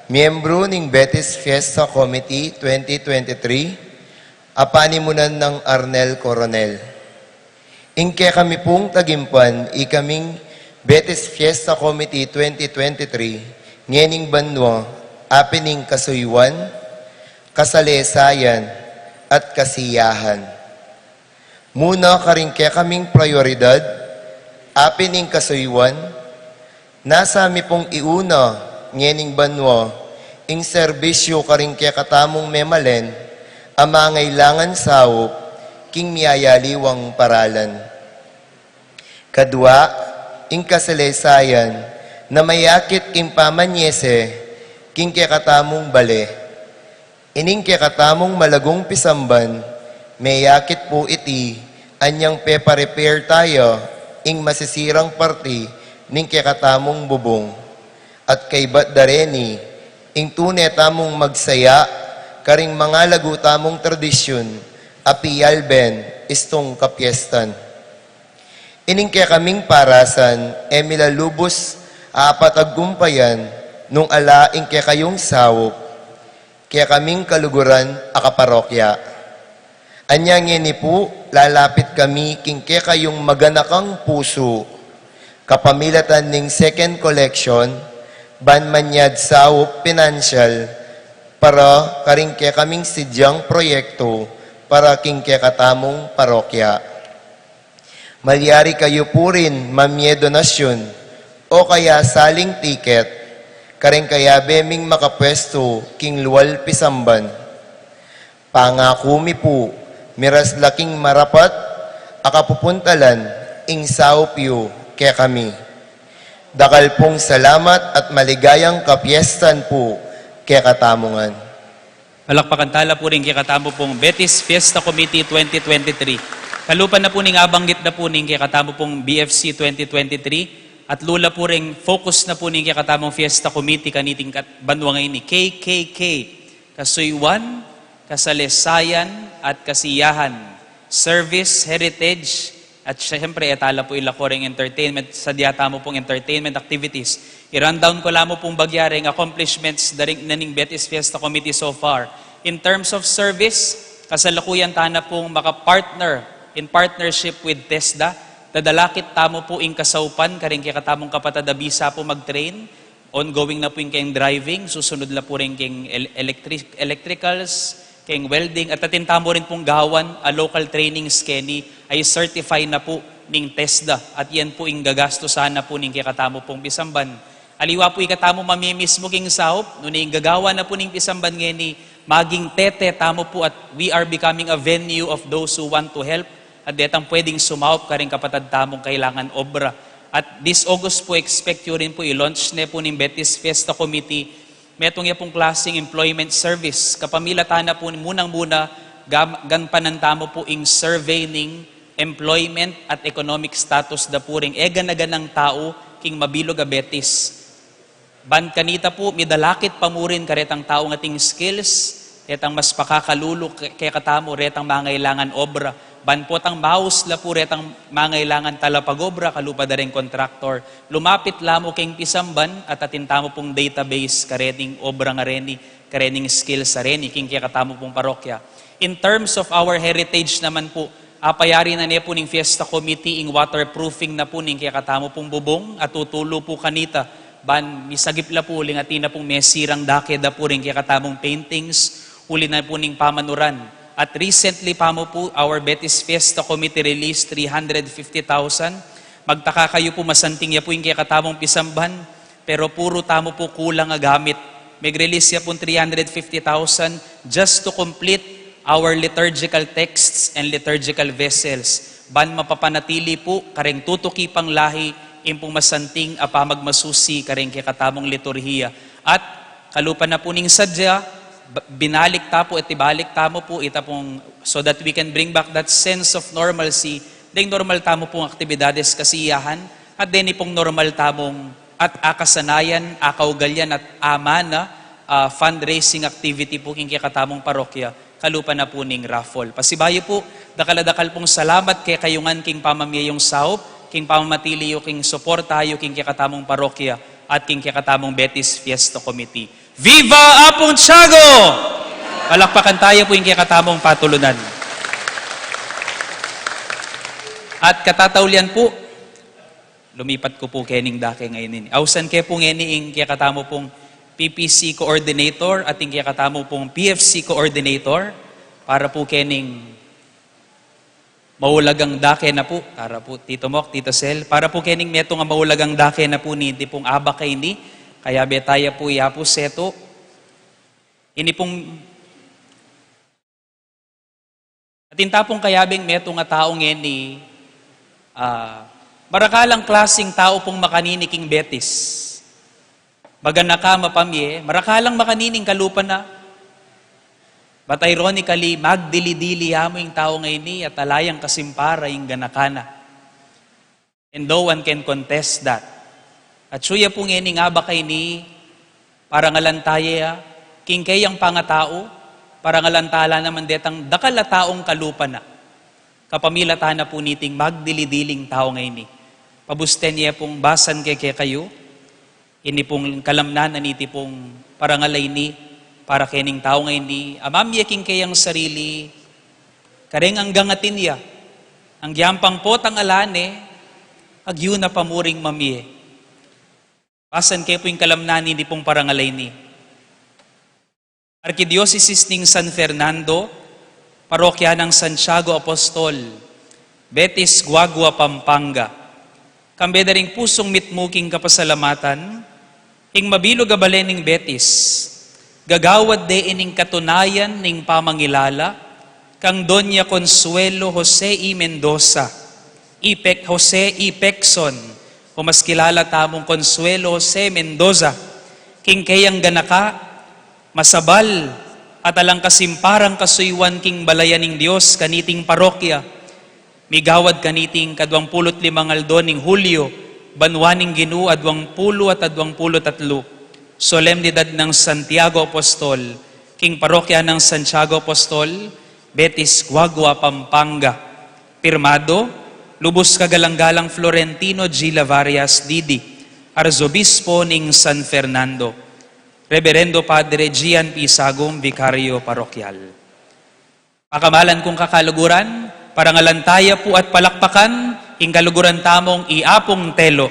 miyembro ng Betis Fiesta Committee 2023, apanimunan ng Arnel Coronel. Ingke kami pong tagimpan, ikaming Betis Fiesta Committee 2023, ngening banwa, apining kasuywan, kasalesayan, at kasiyahan. Muna karingke kaming prioridad, apining kasuywan, nasa mi pong iuna, ngening banwa, ing serbisyo karingke katamong memalen, amangailangan sawop, king miyayaliwang paralan. Kadua, ing kasalesayan, na mayakit king pamanyese, king kekatamong bale. Ining kekatamong malagong pisamban, mayakit po iti, anyang pepa-repair tayo, ing masisirang parti, ning kekatamong bubong. At kay Batdareni, ing tunay tamong magsaya, karing mga lagu tamong tradisyon, apiyalben, istong kapiestan. Ining kaya kaming parasan, Emila Lubos, apataggumpayan, nung alaing kaya kayong sawop, kaya kaming kaluguran, akaparokya. Anyang ni po, lalapit kami, king kaya kayong maganakang puso, kapamilatan ning second collection, banmanyad sawop financial, para karingke kaming sidyang proyekto para kingke katamong parokya. Malyari kayo po rin mamye donasyon o kaya saling tiket, karing kaya beming makapwesto king luwal pisamban. Pangakumi po, miras laking marapat, akapupuntalan, ing saupyo kaya kami. Dakal pong salamat at maligayang kapiestan po kaya katamongan. Palakpakan tala po rin kay katamo pong Betis Fiesta Committee 2023. Kalupan na po ning abanggit na po ning kay katamo pong BFC 2023 at lula po rin focus na po ning kay katamong Fiesta Committee kaniting banwa ngayon ni KKK. Kasuywan, kasalesayan at kasiyahan. Service, heritage, at syempre etala po ila ko ring entertainment, sa diatamo pong entertainment activities. I-rundown ko lamo pong bagyaring accomplishments daring naning Betis Fiesta Committee so far. In terms of service, kasalukuyan tana pong makapartner in partnership with TESDA. Dadalakit tamo po ing kasaupan, karing kaya katamong kapatadabisa po mag-train. Ongoing na po yung kayong driving, susunod na po rin kayong electricals, kayong welding, at atintamo rin pong gawan, a local training skeni ay certify na po ning TESDA. At yan po yung gagasto sana po ning kaya katamo pong pisamban. Aliwa po ikatamo mamimis mo king sahop, nung gagawa na po ning pisamban ngeni, maging tete tamo po at we are becoming a venue of those who want to help at detang pwedeng sumahop ka rin kapatad tamong kailangan obra. At this August po, expect yun rin po i-launch na po ng Betis Fiesta Committee, metong ya pong klaseng employment service. Kapamilatan na po munang-muna, ganpanan tamo po ing survey ning employment at economic status da po ring egan-agan ng tao king mabilog a Betis. Ban kanita po, midalakit pamurin karetang tao ng ating skills, retang mas pakakalulo kaya katamo, retang mangailangan obra. Ban po tang mouse la po retang mangailangan talapagobra, kalupa da rin kontraktor. Lumapit lamo king pisamban at atintamo pong database kareting obra nga reni, karening skills sa reni, king kaya katamo pong parokya. In terms of our heritage naman po, apayari na niya po ng Fiesta Committee ing waterproofing na po ning kaya katamo pong bubong at tutulo po kanita. Ban, misagip la po uling atina pong mesirang dake da po rin kaya katamong paintings, uli na po ning pamanuran. At recently pa mo po, our Betis Fiesta Committee released 350,000. Magtaka kayo po, masanting ya po yung katamong pisamban, pero puro tamo po kulang nga gamit. Mag-release ya po 350,000 just to complete our liturgical texts and liturgical vessels. Ban mapapanatili po, kareng tutuki pang lahi, impong masanting apamagmasusi kareng katamong liturhiya. At kalupan na po ning sadya, binalik ta po at ibalik tamo po ita pong so that we can bring back that sense of normalcy, ding normal tamo pong aktibidades kasiyahan, at din pong normal tamong at akasanayan, akaugalyan at amana fundraising activity po king katamong parokya, kalupa na po ning raffle. Pasibayo po, dakal pong salamat kay kayungan king pamamiyayong saup, king pamamatili yung king suportayo king katamong parokya at king katamong Betis Fiesta Committee. Viva Apong Tiago! Palakpakan tayo po yung katamong patulunan. At katataulian po, lumipat ko po kening dake ngayon. Ausan ke po ngeni kaya katamo pong PPC Coordinator at kaya katamo pong PFC Coordinator para po kening maulagang dake na po. Para po Tito Mok, Tito Sel. Para po kening meto nga maulagang dake na po ni pong aba kay ni. Kaya betaya po yapo seto. Ini pong atinta pong kayabing meto nga taong ngeni marakalang klasing tao pong makanining Betis. Bagana ka mapamye, marakalang makanining kalupa na. But ironically, magdili-dili hamo yung tao ngayon ni at alayang kasimpara yung ganakana. And no one can contest that. At suya pong nga ba kay ni, parang alantaya, king kayang pangatao, parang alantala naman detang dakala taong kalupa na. Kapamilata na po niting magdili-diling tao ngayon ni. Pabusten niya pong basan kay kayo, ini pong kalamnan na niti pong parangalay ni, para kening tao ngayon ni, amamyaking kayang sarili, kareng ang gangatin niya, ang giyampang potang alane, agyo na pamuring mamye. Basan kay po yung kalamnan ni pong parangalay ni. Arkidiocese ning San Fernando, Parokya ng Santiago Apostol, Betis, Guagua, Pampanga. Kambeda ring pusong mitmuking kapasalamatan, ing mabilog abalen ning Betis, gagawad de ining katunayan ning pamangilala, kang Doña Consuelo Jose E. Mendoza, Jose E. Pecson, o mas kilala tamong Consuelo Jose Mendoza, king kayang ganaka, masabal, at alang kasimparang kasuywan king balayan ning Diyos, kaniting parokya, migawad kaniting 25 aldo ning Hulyo, banwaning Ginoo 20 at 23, solemnidad ng Santiago Apostol, king parokya ng Santiago Apostol, Betis, Guagua, Pampanga. Pirmado, lubos kagalang-galang Florentino G. Lavarias Didi, Arzobispo ning San Fernando. Reverendo Padre Gian P. Sagum, Vicario Parokyal. Pakamalan kong kakaluguran, parangalantaya po at palakpakan, ing kaluguran tamong Iapong Telo.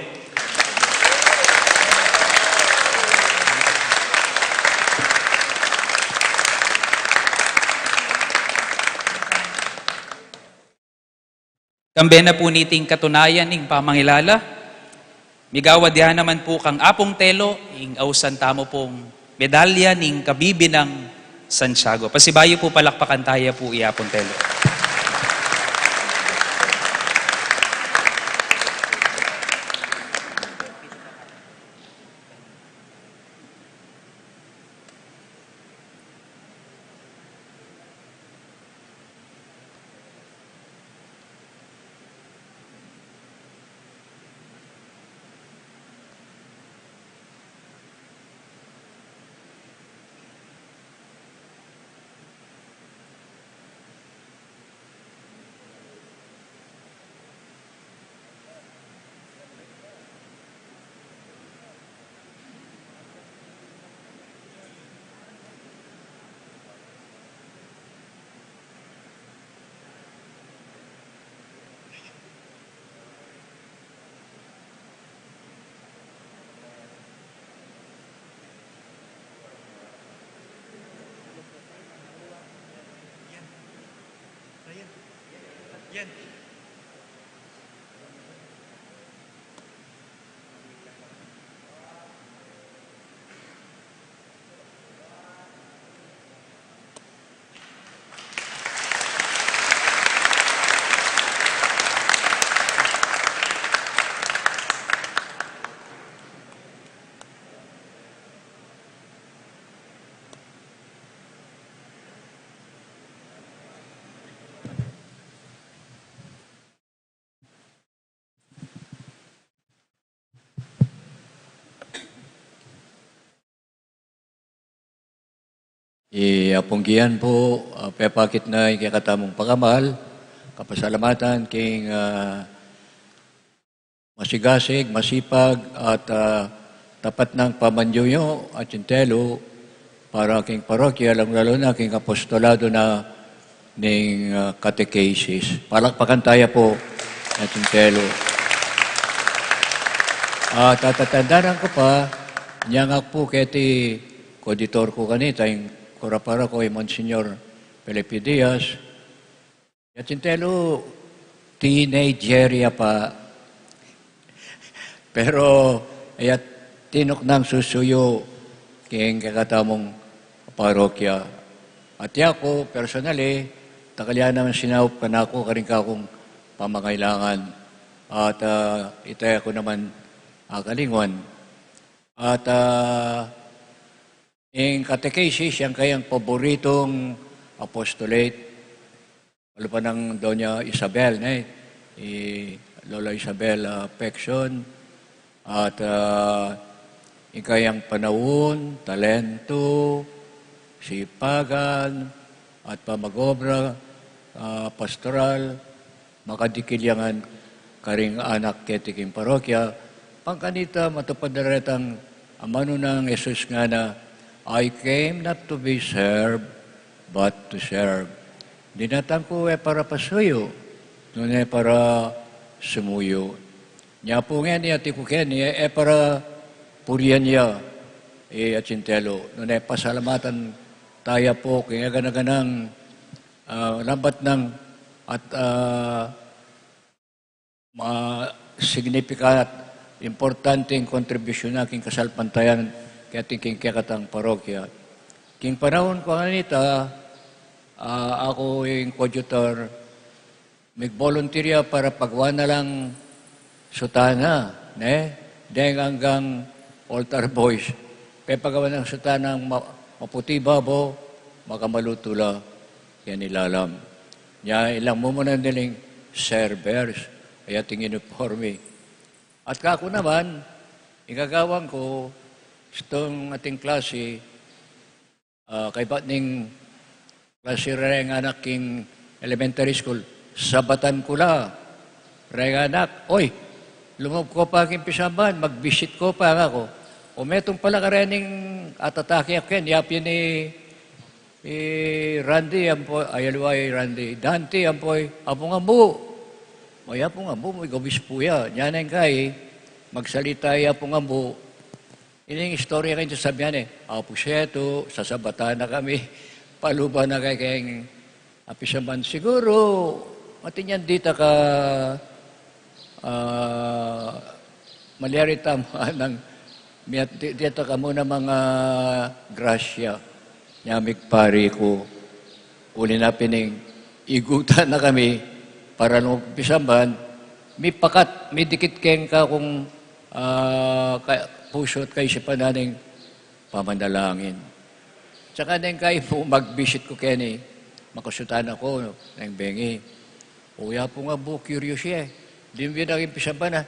Kambena po niting katunayan ing pamangilala, migawad yan naman po kang Apong Telo, ing ausan tamo pong medalya ning kabibi ng Santiago. Pasibayo po palakpakan tayo po Iapong Telo. Iapunggian po, pepakit na ikakatamong pagkamal, kapasalamatan king masigasig, masipag at tapat ng pamanyoyo at yintelo para king parokya, lalo na king apostolado na ning catechesis. Palakpakan tayo po at yintelo. Tatatandaan ko pa, niyangak po keti koditor ko kanita, yung kurapara ko ay Monsignor Felipe Diaz. At yintelo, teenageria pa. Pero, ayat tinok ng susuyo king kakatamong parokya. At yako, personally, takalyan naman sinaup ka na ako, karing ka akong pamakailangan. At itaya ko naman kalingwan. At yung catechesis, yung kayang paboritong apostolate, wala pa ng Doña Isabel, Lola Isabel Peccion, at yung kayang panahon, talento, sipagan, at pamagobra, pastoral, makadikilyangan karing anak ketiking parokya, pangkanita matupadaretang amano ng Jesus nga na, I came not to be served, but to serve. Dinatang ko para pasuyo, nun para sumuyo. Nya po nga niya, ti ko niya, para purian niya, at sintelo. Nun pasalamatan tayo po, kaya ganaganang lambat ng at significant, importanteng kontribusyon na aking kasalpantayan kaya tingking kakatang parokya. King panahon ko kanita, ako yung coadjutor, mag-volunteer para pagwa na lang sutana, dahil hanggang altar boys. Pepagawa ng sutana ng maputi babo, makamalutula, yan nilalam. Nya ilang mo muna niling servers, kaya tingin uniforme. At kako naman, igagawang ko, itong ating klase, kay Batning klase reng anak king elementary school, sabatan ko la. Reng anak, oy, lumob ko pa aking pisaban, mag-visit ko pa ako. O metong pala ka rening atatake ako yan, yapin ni Randy, ayaluay Randy, Dante, ampoy, apong ambo. May apong ambo, may gabis po yan. Yan ang kay, magsalita apong ambo. Ining istorya kayo sabihan Apo Seto, sasabata na kami, paluba na kayong apisaman. Siguro, matinyan dita ka malyarita mo ng dito ka muna mga grasya. Nyamig pari ko, uli na pining igutan na kami para nung pisaman, may pakat, may dikit keng ka kung puso at kayo si pananing pamanalangin. Tsaka nang kayo po mag-visit ko kaya makasutan ako ng bengi. Uya po nga po, curious siya. Di mo yun naging pisaban na.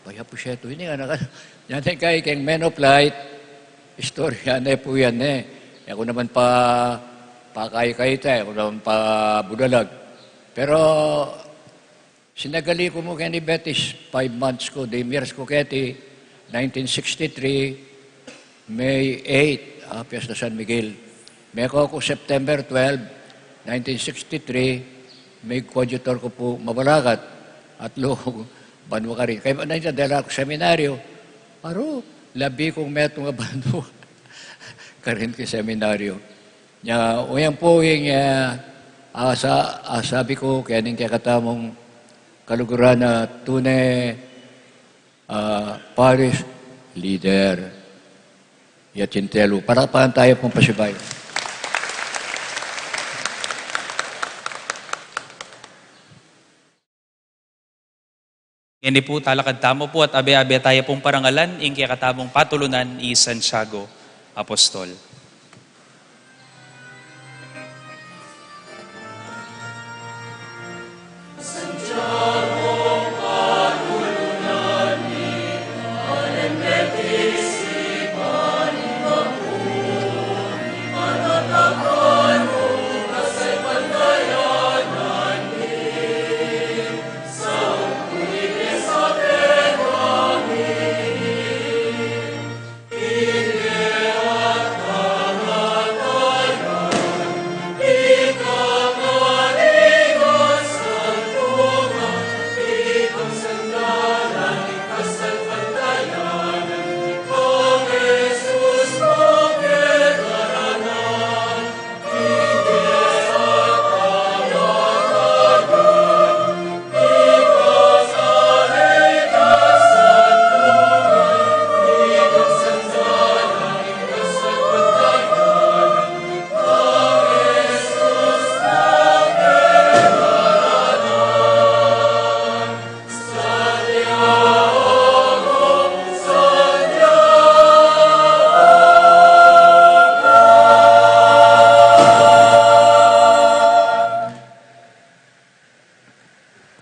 Kaya po siya ito, hindi nga nakan. Yan nang kayo kayong men of light, istorya na po yan Ako naman pakay-kay tayo, ako naman pa budalag. Pero sinagali ko mo kaya ni Betis, 5 months ko, years ko kaya 1963, May 8, Fiesta San Miguel. May ako September 12, 1963, may coadjutor ko po mabalagat at loob, banwa ka rin. Kaya nandiyan dahil ako seminaryo, paro, labi kong meto nga banwa ka rin kay seminaryo. O yan po yung sabi ko, kaya ning kaya katamong kaluguran na tunay parish leader. Yachintelo. Para tayo pong pasibay. Yan po talakad tamo po at abe-abe tayo pong parangalan, ingkaya katamong patulunan i Santiago Apostol.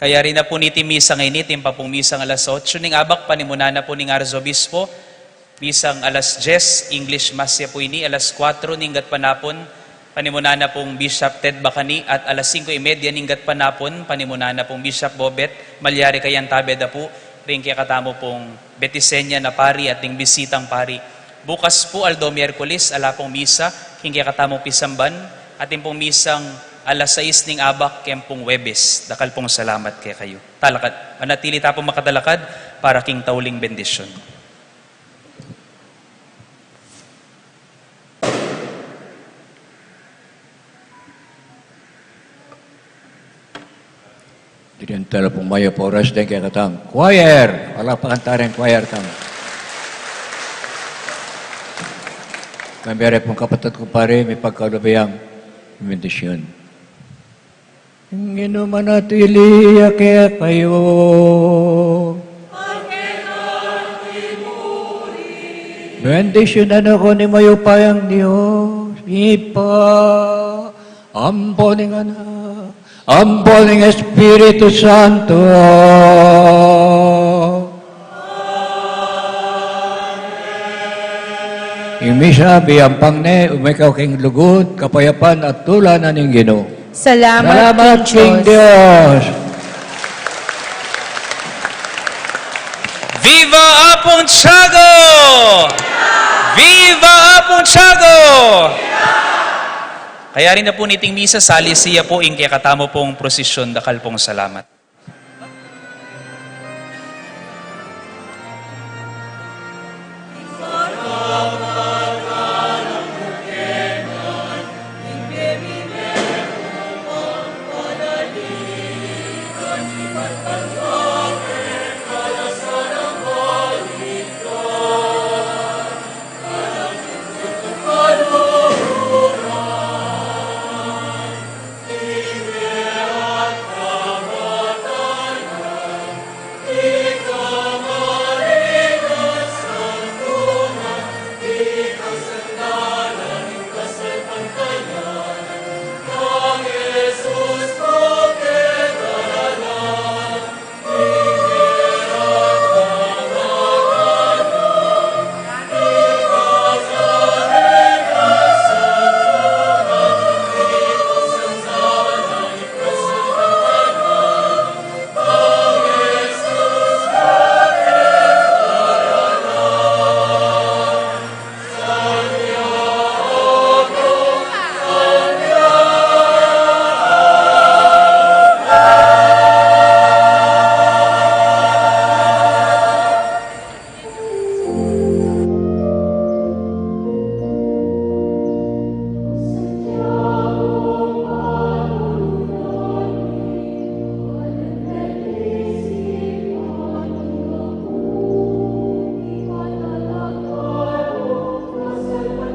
Kaya rin na po niti misa ngayon, itim pa pong misang alas 8, ning abak panimuna na po ning Arzobispo, misang alas 10, English Mass ya po ini, alas 4, ninggat panapon, panimuna na pong Bishop Ted Bacani, at alas 5:30, ninggat panapon, panimuna na pong Bishop Bobet, malyari kayan tabeda po, rin kaya katamo pong Betisenya na pari at ning bisitang pari. Bukas po, Aldo Miyerkules, ala pong misa, kaya katamong Pisamban, atin pong misang alas 6 ning abak kempong Webes. Dakal pong salamat kay kayo. Talakad. Manatili tapong makadalakad para king tauling bendisyon. Dinentala pong maya po oras din kaya katang choir. Wala pa kantarin choir tang. Kamere pong kapatid ko pare, may pagkaulabayang bendisyon. Ngino manatili kaya kayo. Bendisyonan ako ni mayo payang Diyos. Ipa, amponing anak, amponing Espiritu Santo. Imisabi ang pangne, umikaw king lugod, kapayapan at tulanan ng Ginoo. Salamat, King Diyos. Diyos. Viva Apong Tiago! Viva Apong Tiago! Kaya rin na po niting misa, sali siya po, ingkaya katamo pong prosesyon, dakal pong salamat.